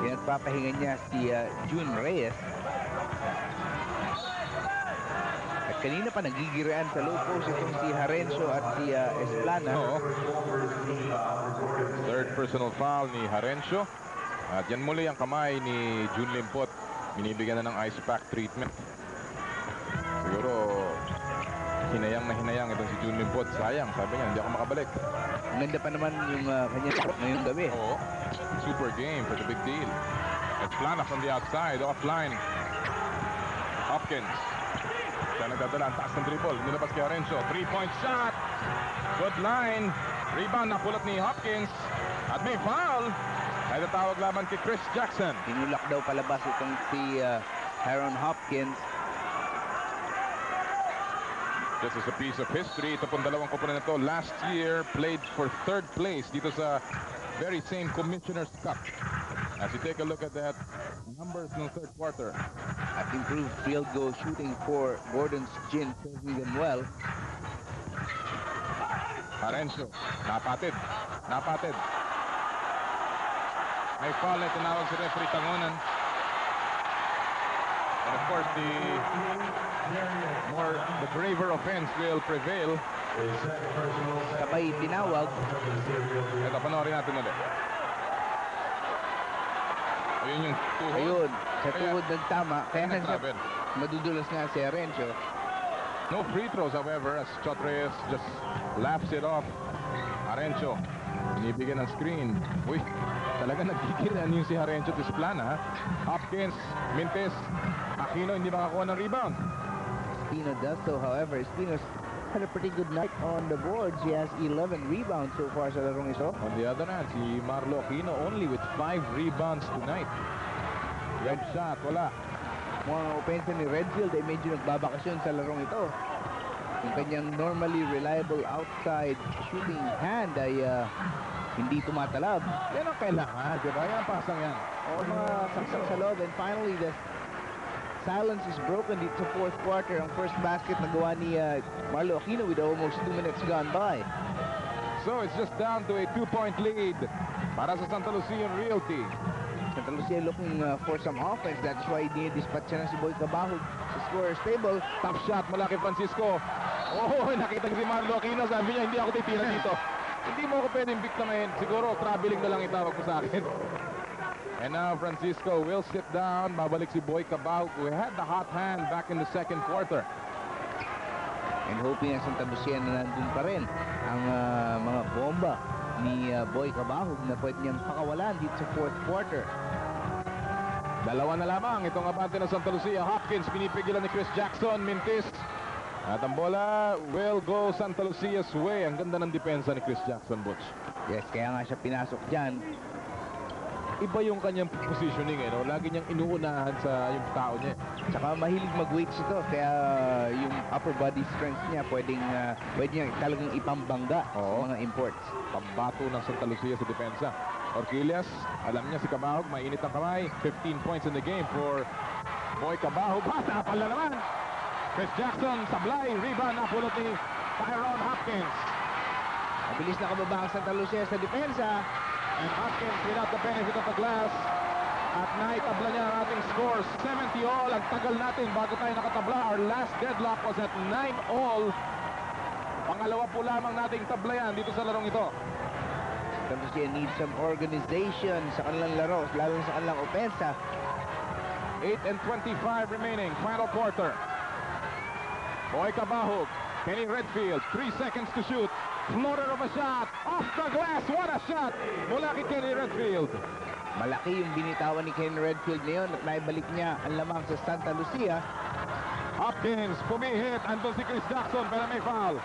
Pinagpapahinga niya si Jun Reyes. At kanina pa nagigiraan sa low post itong si Harencio at si Esplana. Oo. Third personal foul ni Harencio. At yan muli ang kamay ni Jun Limpot. Binibigyan na ng ice pack treatment. Siguro hinayang na hinayang itong si Jun Limpot. Sayang, sabi niya, hindi ako makabalik. Ang ganda pa naman yung kanya ngayong gabi. Oo. Super game for the big deal. Esplana from the outside, offline. Hopkins. Siya nagdadala, ang taas ng dribble. Nilabas kay Harencio. 3-point shot. Good line. Rebound na pulot ni Hopkins. At may foul. Ay natawag laban kay Chris Jackson. Tinulak daw palabas itong si Aaron Hopkins. This is a piece of history. Ito pong dalawang koponan na ito last year played for 3rd place dito sa very same Commissioner's Cup. As you take a look at that numbers ng third quarter. At improved field goal shooting for Gordon's Gin, serving them well. Harencio, napatid. May foul na tinawag si referee Tangonan. And of course, the graver offense will prevail. Sabay tinawag. Ito, panoorin natin ulit. Ayun yung tuhod. Ayun, sa Kaya- tuhod nagtama. Kaya nga siya nag-travel. madudulas nga si Arencio. No free throws, however, as Chot Reyes just laughs it off. Arencio, binibigyan ng screen. Uy, talaga nagkikilan yung si Arencio Tisplana, ha? Hopkins, Mintes, Aquino hindi makakuha ng rebound. Espino does so, however. Espino's had a pretty good night on the boards. He has 11 rebounds so far sa larong ito. On the other hand, si Marlo Aquino only with 5 rebounds tonight. Red shot, wala. Mukhang ang opensa ni Redfield ay medyo nagbabakasyon sa larong ito. Yung kanyang normally reliable outside shooting hand ay hindi tumatalab. Yan ang kailangan, di ba? Yan ang pasang yan. O mga saksak sa loob. And finally, the silence is broken dito sa fourth quarter. Ang first basket na gawa ni Marlo Aquino with almost 2 minutes gone by. So it's just down to a 2-point lead para sa Santa Lucia Realty. Santa Lucia looking for some offense. That's why dispatch na si Boy Cabahog sa scorer's table. Top shot mula kay Francisco. Oh, nakita si Marlo Aquino. Sabi niya, hindi ako titira dito. Hindi mo ako pwedeng biktamin. Siguro, traveling na lang itawag ko sa akin. And now, Francisco will sit down. Babalik si Boy Cabahog, who had the hot hand back in the second quarter. And hoping ang Santa Lucia na nandun pa rin ang mga bomba ni Boy Cabahog na pwede niyang pakawalan dito sa fourth quarter. Dalawa na lamang itong abante ng Santa Lucia. Hopkins pinipigilan ni Chris Jackson. Mintis. At ang bola will go Santa Lucia's way. Ang ganda ng depensa ni Chris Jackson, Butch. Yes, kaya nga siya pinasok dyan. Iba yung kanyang positioning, eh, no? Lagi niyang inuunahan sa yung tao niya. Saka mahilig mag-weights ito, kaya yung upper body strength niya pwede niya talagang ipambangga sa Oo. mga imports. Pambato ng Santa Lucia sa depensa. Orquillas, alam niya si Cabahog, mainit ang kamay. 15 points in the game for Boy Cabahog. Napal na naman! Chris Jackson, sablay, rebound, napulot ni Tyrone Hopkins. Mabilis na kababa ang Santa Lucia sa depensa. And Hopkins without the benefit of the glass. At naitabla niya ang ating score. 70 all. Ang tagal natin bago tayo nakatabla. Our last deadlock was at 9 all. Pangalawa po lamang nating tablayan dito sa larong ito. Santa Lucia needs some organization sa kanilang laro, lalo na sa kanilang opensa. 8:25 remaining. Final quarter. Boy Cabahog. Kenny Redfield. 3 seconds to shoot. Floater of a shot. Off the glass. What a shot. Mula kay Kenny Redfield. Malaki yung binitawan ni Ken Redfield ngayon at naibalik niya ang lamang sa Santa Lucia. Hopkins pumihit. Andun si Chris Jackson pero may foul.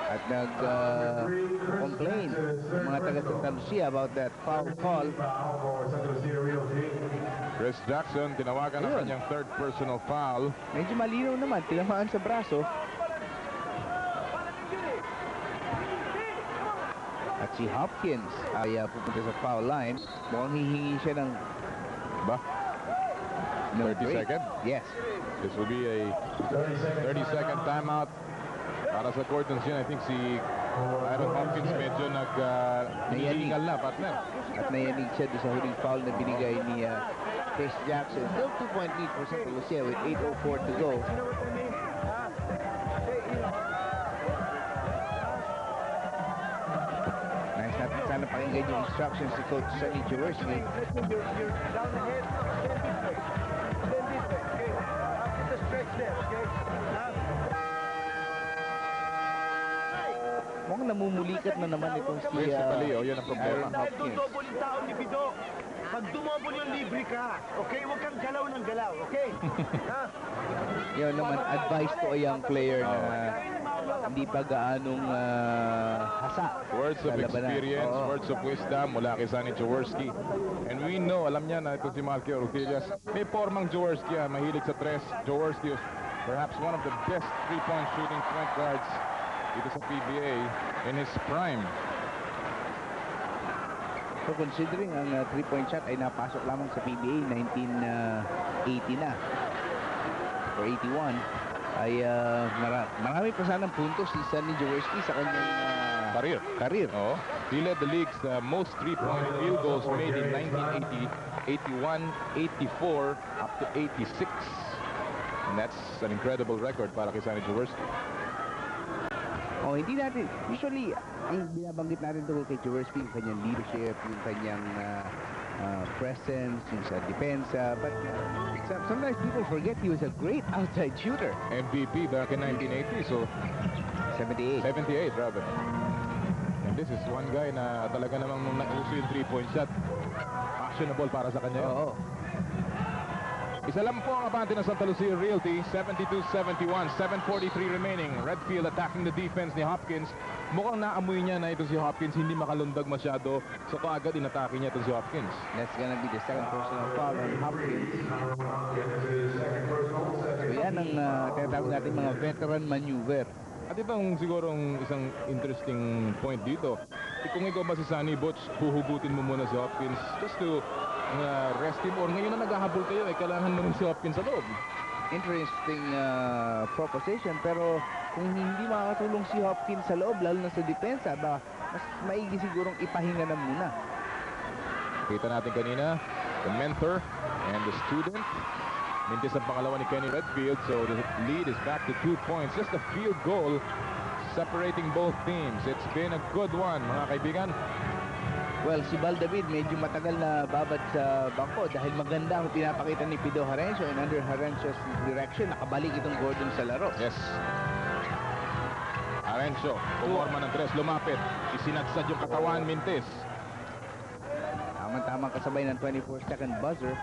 At nag-complain yung mga taga Santa Lucia about that foul call. Chris Jackson tinawagan ang Ayun. kanyang third personal foul. Medyo malinaw naman, tinamaan sa braso. At si Hopkins ay pupunta sa foul line. Mukhang hihingi siya ng Ba? no 30 break. second? Yes. This will be a 30-second timeout para sa Gordon Sin. I think si Aaron Hopkins medyo nag-illegal na, partner. At nayanig siya doon sa huling foul na binigay ni Chris Jackson. Still 2-point lead for Santa Lucia with 8:04 to go. Nice natin sana pakinggan yung instructions si Coach Sonny Jaworski. Mukhang namumulikat na naman itong si Principally, yun ang problema. Aaron Hopkins. Double yung tao ni Bido. Pag dumobol yung libre ka, okay? Huwag kang galaw ng galaw, okay? Ha? Yun naman, advice to a young player na hindi pa gaanong hasa. Words of sa labanan. experience, Oo. words of wisdom mula kay Sonny Jaworski. And we know, alam niya na ito si Malky Orquillas. May formang Jaworski, mahilig sa tres. Jaworski was perhaps one of the best three-point shooting point guards dito sa PBA in his prime. So considering ang 3-point shot ay napasok lamang sa PBA 1980 na or 81 ay marami pa sanang puntos si Sonny Jaworski sa kanyang career. Oh, he led the league's most three-point field goals made in 1980, 81, 84, up to 86. And that's an incredible record para kay Sonny Jaworski. Oh, hindi natin. Usually, ang binabanggit natin tungkol kay Jaworski, yung kanyang leadership, yung kanyang presence, yung sa depensa. But sometimes people forget he was a great outside shooter. MVP back in 1980, so 78. 78 rather. And this is one guy na talaga namang nung nauso yung 3-point shot, actionable para sa kanya. Oo. Isa lang po ang abante ng Santa Lucia Realty, 72-71, 7:43 remaining. Redfield attacking the defense ni Hopkins. Mukhang naamoy niya na ito si Hopkins, hindi makalundag masyado. So kaagad inatake niya ito si Hopkins. That's gonna be the second personal foul on Hopkins. So yan ang tinatawag natin mga veteran maneuver. At itong sigurong isang interesting point dito. Kung ikaw ba si Sonny Butch, huhugutin mo muna si Hopkins just to rest him, or ngayon na naghahabol kayo, kailangan mo rin si Hopkins sa loob. Interesting proposition, pero kung hindi makakatulong si Hopkins sa loob, lalo na sa depensa, mas maigi sigurong ipahinga na muna. Kita natin kanina, the mentor and the student. Mintis ang pangalawa ni Kenny Redfield, so the lead is back to 2 points. Just a field goal separating both teams. It's been a good one, mga kaibigan. Well, si Val David medyo matagal na babad sa bangko dahil maganda ang pinapakita ni Pido Harencio, and under Harencio's direction, nakabalik itong Gordon sa laro. Yes. Harencio, pumorma ng 3, lumapit. Isinadsad yung katawan, Mintis. Tamang-tamang kasabay ng 24-second buzzer.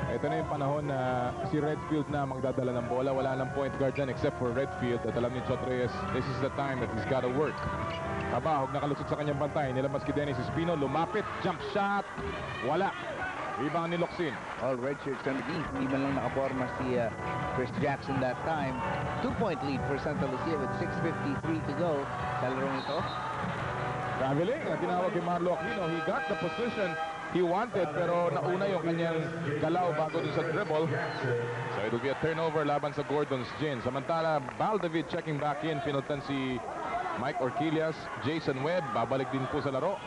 Ito na yung panahon na si Redfield na magdadala ng bola. Wala nang point guard dyan except for Redfield. At alam ni Chot Reyes, this is the time that he's got to work. Kabahog nakalusot sa kanyang bantay. Nilabas kay Dennis Espino. Lumapit. Jump shot. Wala. Rebound ni Locsin. All red shirts underneath. Hindi man lang nakaporma si Chris Jackson that time. 2-point lead for Santa Lucia with 6:53 to go sa larong ito. Traveling. Tinawag kay Marlo Aquino. He got the position he wanted, pero nauna yung kanyang galaw bago dun sa dribble. So it will be a turnover laban sa Gordon's Gin. Samantala, Val David checking back in. Pinultan si Mike Orquillas. Jason Webb babalik din po sa laro.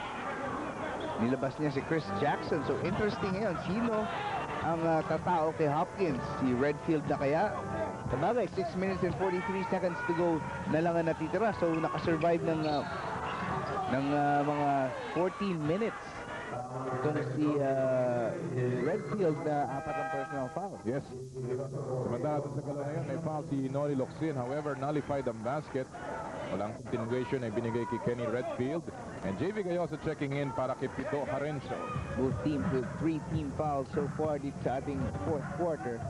Nilabas niya si Chris Jackson. So interesting ngayon, sino ang tatao kay Hopkins? Si Redfield na kaya? Sabagay, 6 minutes and 43 seconds to go na lang ang natitira. So nakasurvive ng mga 14 minutes. Itong si Redfield na 4 ang personal foul. Yes. Samantala dun sa galaw na yun, may foul si Noli Locsin. However, nullified ang basket. Walang continuation ay binigay kay Kenny Redfield. And JV Gayosa checking in para kay Pito Harencio. Both teams with 3 team fouls so far dito sa ating fourth quarter.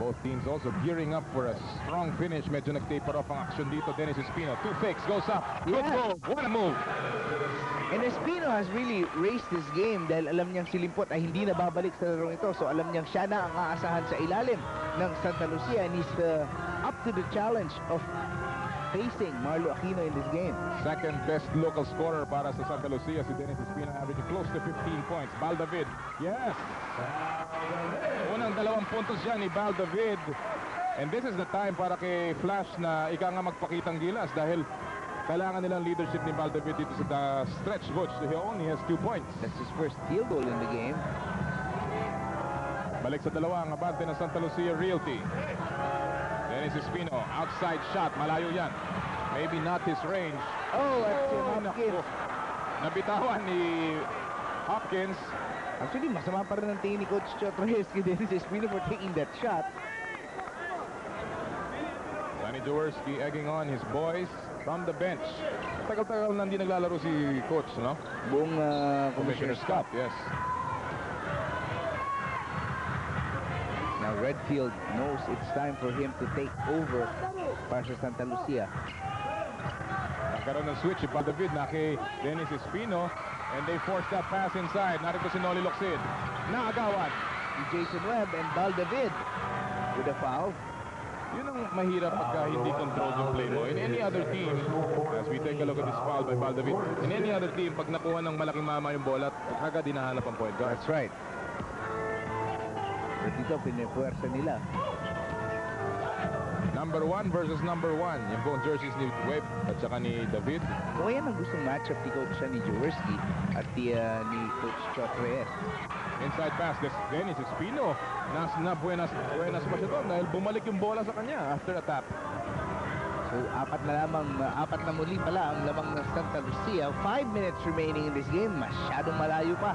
Both teams also gearing up for a strong finish. Medyo nag-taper off ang action dito. Dennis Espino, 2 fakes, goes up. Good goal. What a move. And Espino has really raced this game dahil alam niyang si Limpot ay hindi na babalik sa larong ito. So alam niyang siya na ang aasahan sa ilalim ng Santa Lucia, and he's up to the challenge of facing Marlo Aquino in this game. Second best local scorer para sa Santa Lucia, si Dennis Espino, averaging close to 15 points. Val David, yes! Unang 2 puntos yan ni Val David. And this is the time para kay Flash na ika nga magpakitang gilas dahil kailangan nilang leadership ni Val David dito sa stretch. Butch, he only has 2 points. That's his first field goal in the game. Balik sa dalawa ang abante ng Santa Lucia Realty. Dennis Espino, outside shot, malayo yan. Maybe not his range. Oh, at Naku. Hopkins. Nabitawan ni Hopkins. Actually, masama pa rin ang tingin ni Coach Chot Reyes kay Dennis Espino for taking that shot. Sonny Jaworski egging on his boys from the bench. Tagal-tagal na hindi naglalaro si Coach, no? Buong Commissioner Scott, yes. Now Redfield knows it's time for him to take over para sa Santa Lucia. Nagkaroon ng switch si Val David na kay Dennis Espino, and they forced that pass inside. Narito si Noli Locsin. Naagawan. Jason Webb and Val David with a foul. Yun ang mahirap pagka hindi controlled yung play mo. In any other team, as we take a look at this foul by Val David, in any other team, pag nakuha ng malaking mama yung bola, agad dinahanap ang point guard. That's right. Pero dito, pinipuwersa nila. Number 1 versus number 1. Yung pong jerseys ni Webb at saka ni David. O yan ang gustong matchup ni Coach ni Jaworski at ni Coach Chot Reyes. Inside pass, Dennis Espino. Na buenas pa siya doon dahil bumalik yung bola sa kanya after a tap. So, apat na muli pala ang lamang ng Santa Lucia. 5 minutes remaining in this game. Masyadong malayo pa.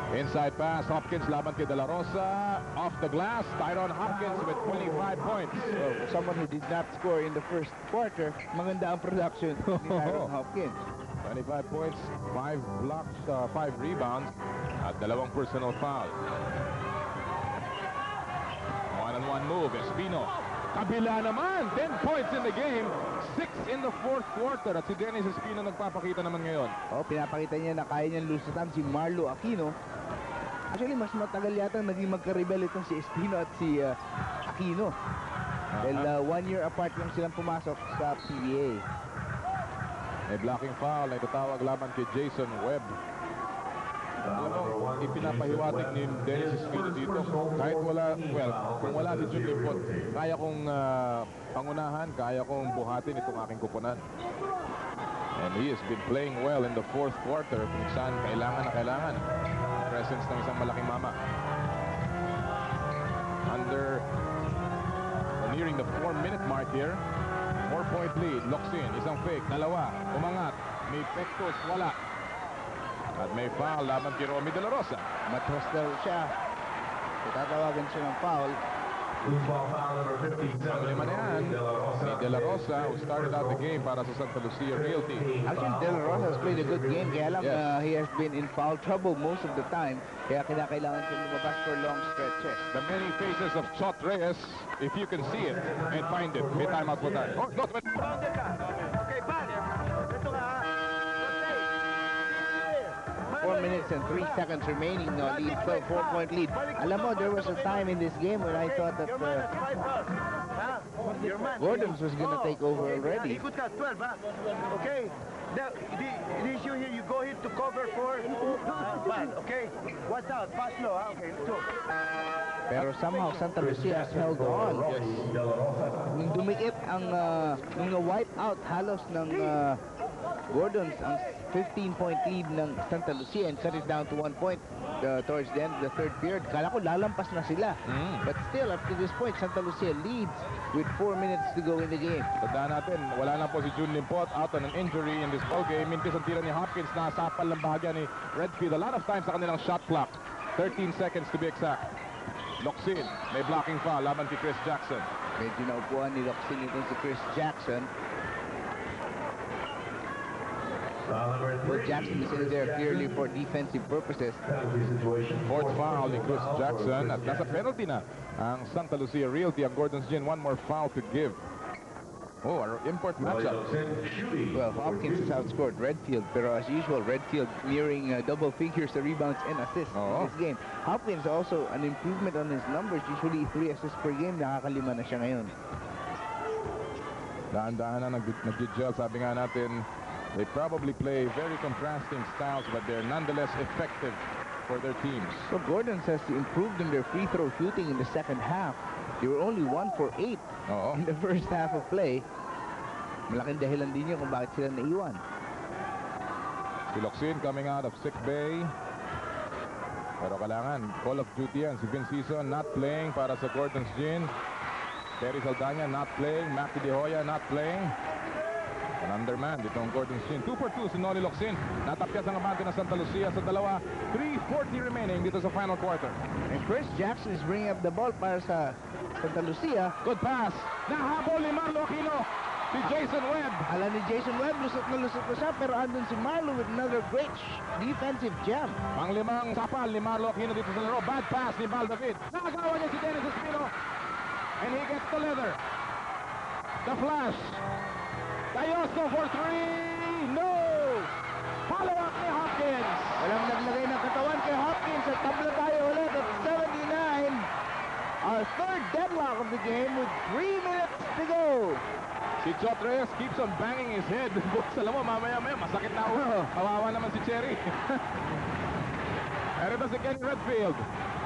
Inside pass, Hopkins laban kay De La Rosa. Off the glass, Tyron Hopkins with 25 points. So, someone who did not score in the first quarter, maganda ang production ni Tyron Hopkins. 25 points, 5 blocks, 5 rebounds, at 2 personal foul. One-on-one move, Espino. Kabila naman, 10 points in the game, 6 in the fourth quarter. At si Dennis Espino nagpapakita naman ngayon. Pinapakita niya na kaya niyang lusutan si Marlo Aquino. Actually, mas matagal yata naging magka-rebel itong si Espino at si Aquino. Dahil 1 year apart lang silang pumasok sa PBA. May blocking foul na itatawag laban kay Jason Webb. Alam mo, ipinapahiwatig ni Dennis Espino dito. Kahit kung wala si Jun Limpot, kaya kong pangunahan, kaya kong buhatin itong aking kupunan. And he has been playing well in the fourth quarter kung saan kailangan na kailangan. Presence ng isang malaking mama. Nearing the 4-minute mark here. 4-point lead. Locks in. Isang fake. Dalawa. Umangat. May pektos. Wala. At may foul laban kay Romy De La Rosa. Matros daw siya. Tatawagan siya ng foul. Ang lima na yan, si De La Rosa, who started out the game para sa Santa Lucia Realty. Actually, De La Rosa has played a good game. Kaya lang, he has been in foul trouble most of the time. Kaya kinakailangan siya lumabas for long stretches. The many faces of Chot Reyes, if you can see it and find it. May timeout po tayo. Oh, not Okay, bang! Ito nga, 4 minutes and 3 seconds remaining. Lead, 4-point lead. Alam mo, there was a time in this game when I thought that Gordon's was going to take over already. Ikot ka, 12, ha? Okay? The issue here, you go here to cover for bad, okay? Watch out, pass low, ha? Okay, let's go. Pero somehow Santa Lucia has held on. Nung dumikit ang nung wipe out halos ng Gordon's ang 15-point lead ng Santa Lucia and cut it down to 1 point towards the end of the third period. Kala ko lalampas na sila. But still, up to this point, Santa Lucia leads with 4 minutes to go in the game. Tandaan natin, wala na po si Jun Limpot out on an injury in this ball game. Mintis ang tira ni Hopkins na sapal ng bahagya ni Redfield. A lot of times sa kanilang shot clock. 13 seconds to be exact. Locsin, may blocking foul laban kay Chris Jackson. Medyo naupuan ni Locsin itong si Chris Jackson. Well, Jackson is in there clearly for defensive purposes. Fourth foul ni Chris Jackson at nasa penalty na ang Santa Lucia Realty. Ang Gordon's Gin, one more foul to give. Oh, our import matchup. Well, Hopkins has outscored Redfield, pero as usual, Redfield nearing double figures of rebounds and assists in this game. Hopkins also an improvement on his numbers. Usually 3 assists per game. Nakakalima na siya ngayon. Daan-daan na nag-gel. Sabi nga natin, they probably play very contrasting styles, but they're nonetheless effective for their teams. So Gordon's has improved in their free throw shooting in the second half. They were only 1 for 8 in the first half of play. Malaking dahilan din yun kung bakit sila naiwan. Si Locsin coming out of sick bay. Pero kailangan, call of duty yan. Si Vince Season not playing para sa Gordon's Gin. Terry Saldana not playing. Mackie De Hoya not playing. An underman dito ang Gordon's Gin. 2 for 2 si Noli Locsin. Natapyas ang abante ng Santa Lucia sa dalawa. 3:40 remaining dito sa final quarter. And Chris Jackson is bringing up the ball para sa Santa Lucia. Good pass. Nahabol ni Marlo Aquino. Si Jason Webb. Alam ni Jason Webb, lusot na siya, pero andun si Marlo with another great defensive jam. Panglimang sapal ni Marlo Aquino dito sa laro. Bad pass ni Val David. Nakagawa niya si Dennis Espino. And he gets the leather. The flash. Cayoso for 3. No! Follow up ni Hopkins. Walang naglagay ng katawan kay Hopkins at tabla tayo ulit at 79. Our third deadlock of the game with 3 minutes to go. Si Chot Reyes keeps on banging his head. Alam mo, mamaya-maya, masakit na ako. Kawawa naman si Cherry. Erito si Kenny Redfield.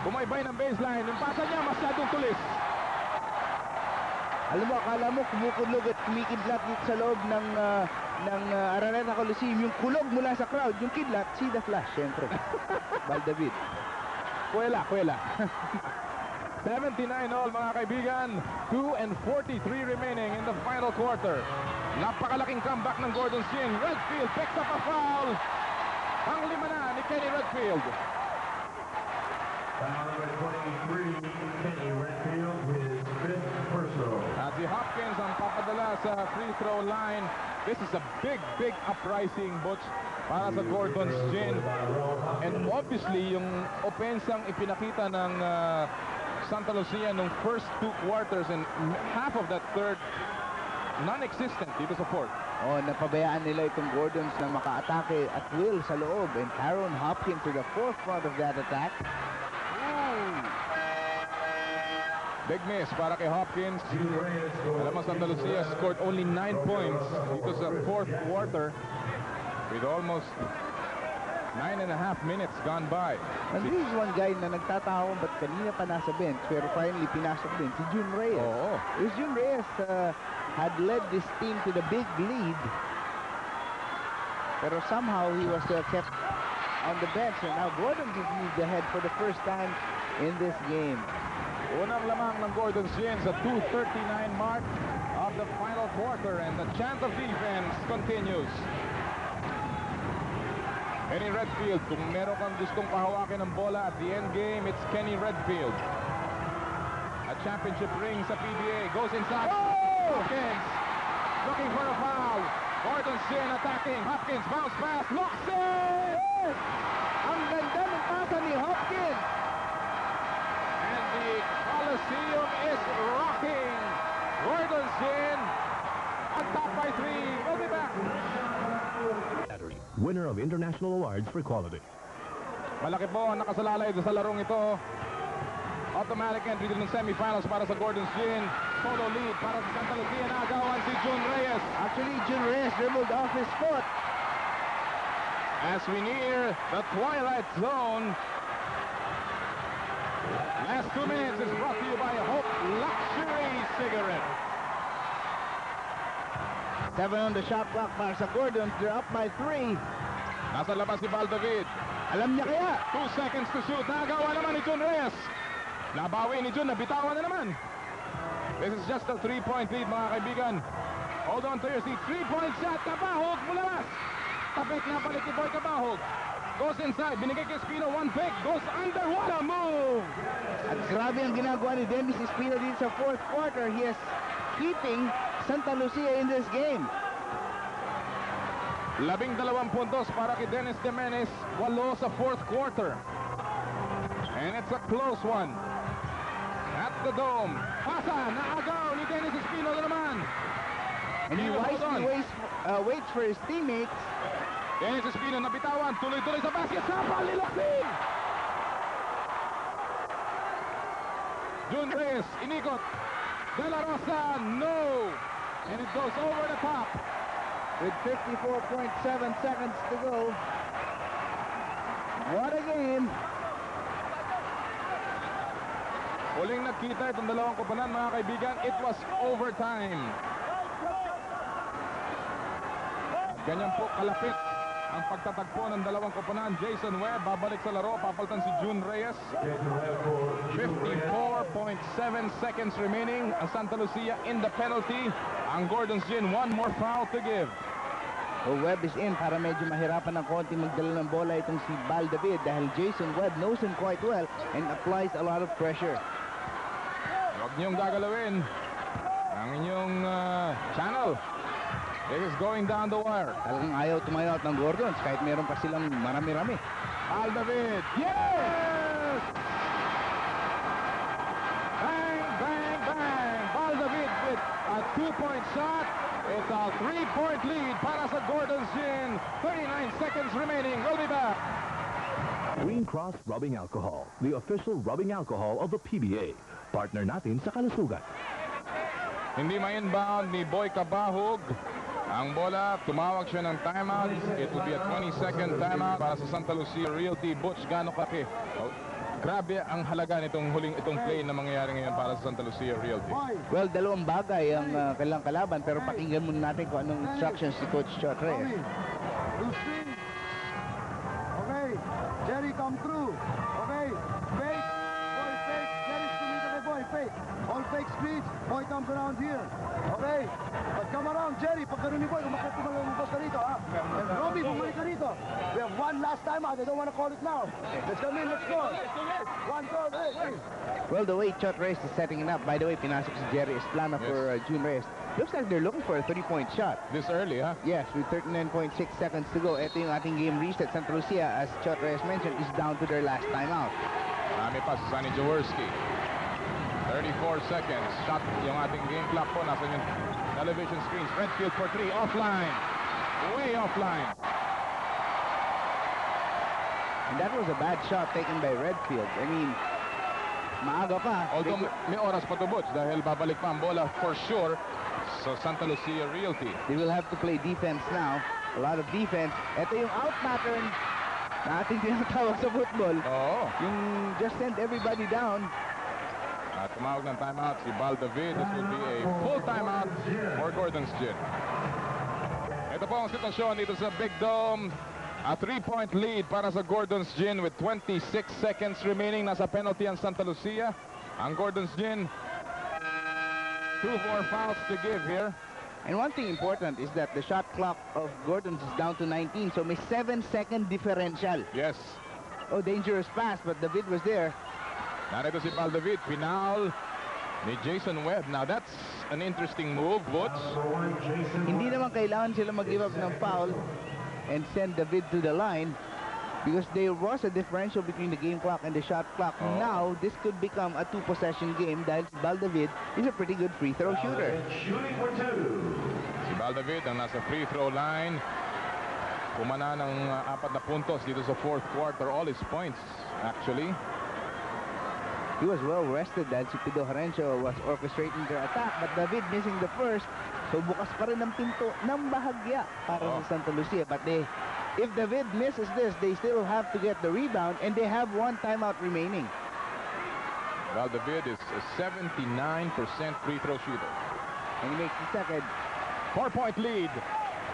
Bumaybay ng baseline. Yung pasa niya, masyadong tulis. Alam mo, akala mo kumukulog at kumikidlat dito sa loob ng Araneta Coliseum. Yung kulog mula sa crowd, yung kidlat, see the flash, syempre. Val David. Kuwela. 79 all mga kaibigan. 2:43 remaining in the final quarter. Napakalaking comeback ng Gordon Chin. Redfield picks up a foul. Pang-lima na ni Kenny Redfield. At si Hopkins ang papadala sa free throw line. This is a big uprising, Butch, para sa Gordon's Gin. And obviously, yung opensang ipinakita ng Santa Lucia nung first 2 quarters and half of that third, non-existent dito sa fourth. Oh, napabayaan nila itong Gordons na maka-atake at will sa loob. And Aaron Hopkins to the forefront of that attack. Big miss para kay Hopkins. Alam mo, Santa Lucia scored only 9 points dito sa fourth quarter with almost 9.5 minutes gone by. And this is one guy na nagtatao ba't kanina pa nasa bench pero finally pinasok din si Jun Reyes. Oo. Jun Reyes had led this team to the big lead pero somehow he was kept on the bench, and now Gordon has moved ahead for the first time in this game. Unang lamang ng Gordon's Gin sa 2:39 mark of the final quarter, and the chant of defense continues. Kenny Redfield, kung meron kang gustong pahawakin ng bola at the end game, it's Kenny Redfield. A championship ring sa PBA, goes inside. Hopkins looking for a foul. Gordon's Gin attacking. Hopkins bounce pass, locks it! Ang ganda ng pasa ni Hopkins. And the Coliseum is rocking. Gordon's Gin on top by 3. We'll be back. Winner of international awards for quality. Malaki po ang nakasalalay sa larong ito. Automatic entry din ng semifinals para sa Gordon's Gin. Solo lead para sa Santa Lucia. Naagawan si Jun Reyes. Actually, Jun Reyes dribbled off his foot. As we near the twilight zone, last 2 minutes is brought to you by Hope Luxury Cigarette. 7 on the shot clock para sa Gordons. They're up by 3. Nasa labas si Val David. Alam niya kaya. 2 seconds to shoot. Nagawa naman ni Jun Reyes. Nabawi ni Jun. Nabitawan na naman. This is just a 3-point lead, mga kaibigan. Hold on to your seat. 3-point shot. Kabahog mula. Tapik na balik ni Boy Kabahog. Goes inside. Binigay kay Espino. 1 pick. Goes under. What a move! At grabe ang ginagawa ni Dennis Espino dito sa fourth quarter. He is keeping Santa Lucia in this game. 12 puntos para kay Dennis Jimenez. 8 sa fourth quarter. And it's a close one. At the Dome. Pasa. Naagaw ni Dennis Espino na naman. And he wisely waits for his teammates. Dennis Espino nabitawan. Tuloy-tuloy sa basket. Sapa. Liloksin. Jun Reyes. Inikot. De La Rosa. No. And it goes over the top. With 54.7 seconds to go. What a game. Huling nagkita itong dalawang koponan, mga kaibigan. It was overtime. Ganyan po kalapit ang pagtatagpo ng dalawang koponan. Jason Webb babalik sa laro. Papalitan si Jun Reyes. 54.7 seconds remaining. Ang Santa Lucia in the penalty. Ang Gordon's Gin, 1 more foul to give. So Webb is in para medyo mahirapan ng konti magdala ng bola itong si Val David dahil Jason Webb knows him quite well and applies a lot of pressure. Huwag niyong gagalawin ang inyong channel. This is going down the wire. Talagang ayaw tumayo out ng Gordons kahit meron pa silang marami-rami. Val David. Yes! Bang, bang, bang. Val David with a 2-point shot. It's a 3-point lead para sa Gordon's Gin. 39 seconds remaining. We'll be back. Green Cross Rubbing Alcohol, the official rubbing alcohol of the PBA. Partner natin sa kalusugan. Hindi ma-inbound ni Boy Kabahog. Ang bola, tumawag siya ng timeout. It will be a 20-second timeout para sa Santa Lucia Realty. Butch, gano'ng kalaki? Grabe ang halaga nitong itong play na mangyayari ngayon para sa Santa Lucia Realty. Well, dalawang bagay ang kailang kalaban, pero pakinggan muna natin kung anong instructions si Coach Chot Reyes. Loose string. Okay. Jerry, come through. Okay. Fake. Boy, fake. Jerry's to meet the boy. Fake. All fake speeds. Boy comes around here. Okay. But come around, Jerry. Pag ganun ni Boy, umakit ka rito, ha? And Robbie, bumalik ka rito. We have one last time out. They don't want to call it now. Let's come in. Let's go. One goal. Hey. Well, the way Chot Reyes is setting it up, by the way, pinasok si Jerry Esplana for June Reyes. Looks like they're looking for a 3-point shot. This early, ha? Yes, with 39.6 seconds to go. Ito yung ating game reset. Santa Lucia, as Chot Reyes mentioned, is down to their last timeout. Marami pa si Sonny Jaworski. 34 seconds. Shot yung ating game clock po. Nasa yung television screens. Redfield for 3. Offline. Way offline. And that was a bad shot taken by Redfield. I mean, maaga pa. Although may oras pa to, Butch, dahil babalik pa ang bola for sure sa Santa Lucia Realty. They will have to play defense now. A lot of defense. Ito yung out pattern na ating tinatawag sa football. Oo. Yung just send everybody down. At tumawag ng timeout si Bal David. This will be a full timeout for Gordon's Gin. Ito po ang sitwasyon dito sa Big Dome. A 3-point lead para sa Gordon's Gin with 26 seconds remaining. Nasa penalty ang Santa Lucia. Ang Gordon's Gin, 2 more fouls to give here. And one thing important is that the shot clock of Gordon's is down to 19. So may 7-second differential. Yes. Oh, dangerous pass, but David was there. Narito si Bal David. Final ni Jason Webb. Now that's an interesting move, Butch. Hindi naman kailangan sila mag-give up ng foul and send David to the line because there was a differential between the game clock and the shot clock. Oh. Now, this could become a 2-possession game dahil si Bal David is a pretty good free throw shooter. Si Bal David ang nasa free throw line. Pumana ng 4 na puntos dito sa fourth quarter. All his points, actually. He was well rested dahil si Pido Harencio was orchestrating their attack, but David missing the first. So bukas pa rin ang pinto ng bahagya para sa Santa Lucia. But if David misses this, they still have to get the rebound and they have 1 timeout remaining. Bal David is a 79% free throw shooter. And he makes the second. 4-point lead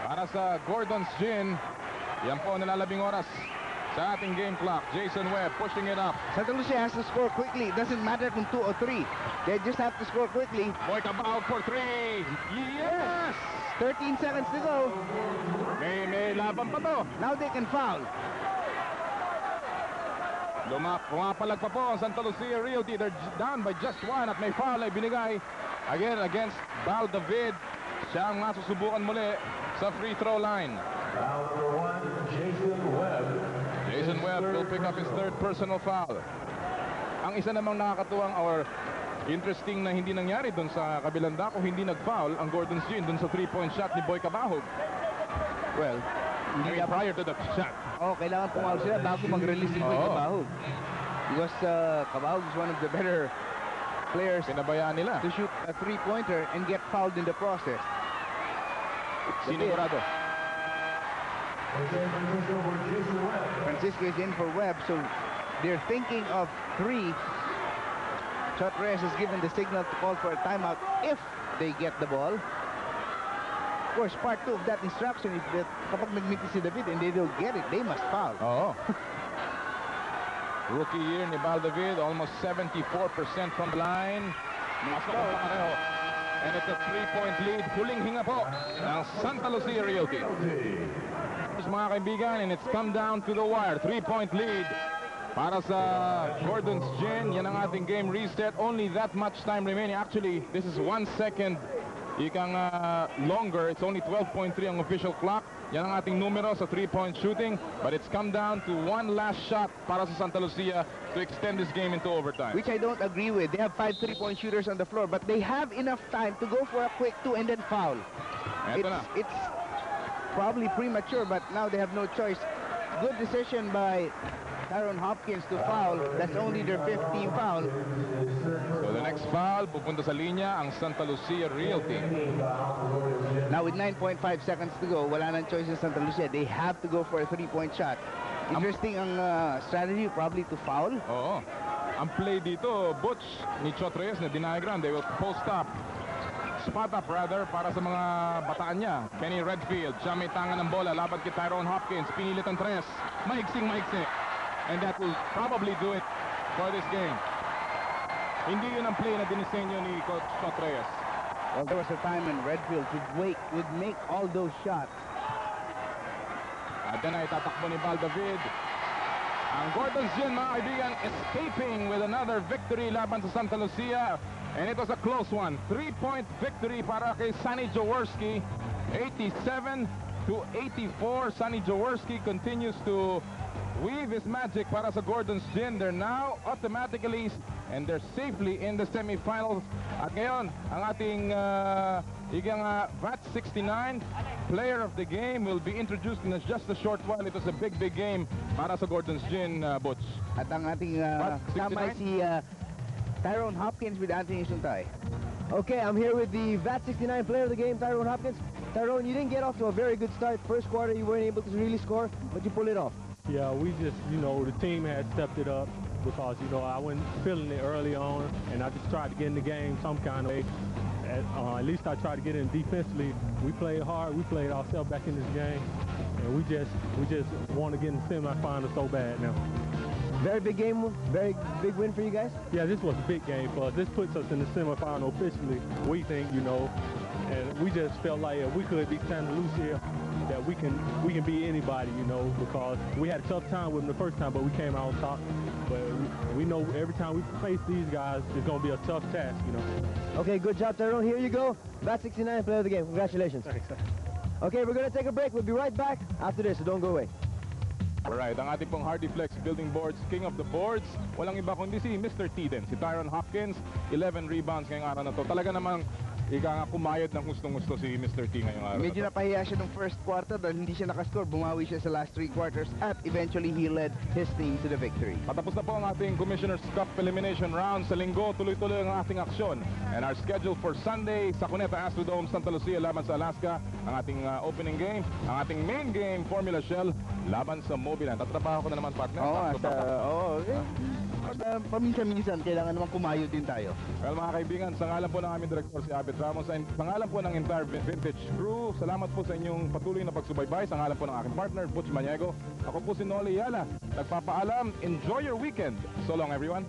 para sa Gordon's Gin. Yan po ang nalalabing oras sa ating game clock. Jason Webb pushing it up. Santa Lucia has to score quickly. It doesn't matter kung 2 or 3. They just have to score quickly. Boy Cabao for 3. Yes! 13 seconds to go. May laban pa to. Now they can foul. Pumapalag pa po ang Santa Lucia Realty. They're down by just 1 at may foul ay binigay again against Bal David. Siya ang masusubukan muli sa free throw line. Jason Webb will pick up his 3rd personal foul. Ang isa namang nakakatuwang or interesting na hindi nangyari doon sa kabilang dako, hindi nag-foul ang Gordon's Gin doon sa 3-point shot ni Boy Cabahog. Well, I mean, prior to that shot. Oh, kailangan pumaw sila bago mag-release si Boy Cabahog. Because Cabahog is one of the better players Pinabayaan nila. to shoot a 3-pointer and get fouled in the process. Sinigurado. Francisco is in for Webb, so they're thinking of 3. Chot Reyes has given the signal to call for a timeout if they get the ball. Of course, part 2 of that instruction is that kapag nag-meet si David and they don't get it, they must foul. Oo. Rookie year ni Bal David, almost 74% from the line. Pasok ang pakareho. And it's a 3-point lead. Huling hinga po ng Santa Lucia Realty. Mga kaibigan, and it's come down to the wire. 3-point lead para sa Gordon's Gin. Yan ang ating game reset. Only that much time remaining. Actually, this is 1 second ikang longer. It's only 12.3 ang official clock. Yan ang ating numero sa 3-point shooting. But it's come down to 1 last shot para sa Santa Lucia to extend this game into overtime. Which I don't agree with. They have 5 3-point shooters on the floor, but they have enough time to go for a quick 2 and then foul. It's probably premature, but now they have no choice. Good decision by Tyron Hopkins to foul. That's only their 15th foul. So the next foul, pupunta sa linya ang Santa Lucia Realty. Now with 9.5 seconds to go, wala nang choice in Santa Lucia. They have to go for a 3-point shot. Interesting ang strategy, probably to foul. Oo. Ang play dito, Butch ni Chot Reyes na diniagram. They will post up. Spot up rather para sa mga bataan niya. Kenny Redfield, siya may tangan ng bola. Laban kay Tyrone Hopkins. Pinilit ang tres. Maiksing. And that will probably do it for this game. Hindi yun ang play na dinisenyo ni Coach Chot Reyes. Well, there was a time when Redfield would make all those shots. At yan ay tatakbo ni Val David. Ang Gordons Gin, mga kaibigan, escaping with another victory laban sa Santa Lucia. And it was a close one. 3-point victory para kay Sonny Jaworski. 87-84. Sonny Jaworski continues to weave his magic para sa Gordons Gin. They're now automatically and they're safely in the semifinals. At ngayon, ang ating VAT 69 player of the game will be introduced in just a short while. It was a big game para sa Gordons Gin, Butch. At ang ating kasama ay si Tyrone Hopkins with Anthony Suntay. Okay, I'm here with the VAT 69 player of the game, Tyrone Hopkins. Tyrone, you didn't get off to a very good start. First quarter, you weren't able to really score, but you pulled it off. Yeah, we just, the team had stepped it up because, I wasn't feeling it early on, and I just tried to get in the game some kind of way. At least I tried to get in defensively. We played hard. We played ourselves back in this game, and we just want to get in the semifinals so bad now. Very big game, very big win for you guys? Yeah, this was a big game for us. This puts us in the semifinal officially, we think, and we just felt like if we could beat Santa Lucia, that we can beat anybody, because we had a tough time with them the first time, but we came out on top. But we know every time we face these guys, it's going to be a tough task, Okay, good job, Tyrone. Here you go. VAT 69, player of the game. Congratulations. Thanks. Okay, we're going to take a break. We'll be right back after this, so don't go away. Alright, ang ating pong Hardy Flex Building Boards, king of the boards, walang iba kundi si Mr. T din, si Tyrone Hopkins, 11 rebounds ngayong araw na to. Talaga namang kumayod ng gustong-gusto si Mr. T ngayong araw Medyo na to. napahiya siya ng first quarter dahil hindi siya nakascore. Bumawi siya sa last 3 quarters at eventually he led his team to the victory. Patapos na po ang ating Commissioner's Cup Elimination Round. Sa linggo, tuloy-tuloy ang ating aksyon. And our schedule for Sunday, sa Cuneta Astrodome, Santa Lucia, laban sa Alaska. Ang ating opening game. Ang ating main game, Formula Shell, laban sa Mobiland. Tatrabaho ko na naman, partner. Paminsan-minsan, kailangan naman kumayo din tayo. Well, mga kaibigan, sa ngalan po ng aming direktor si Abet Ramos, and sa ngalan po ng entire Vintage Crew, salamat po sa inyong patuloy na pagsubaybay. Sa ngalan po ng aking partner, Butch Maniego. Ako po si Noli Yala. Nagpapaalam, enjoy your weekend. So long, everyone.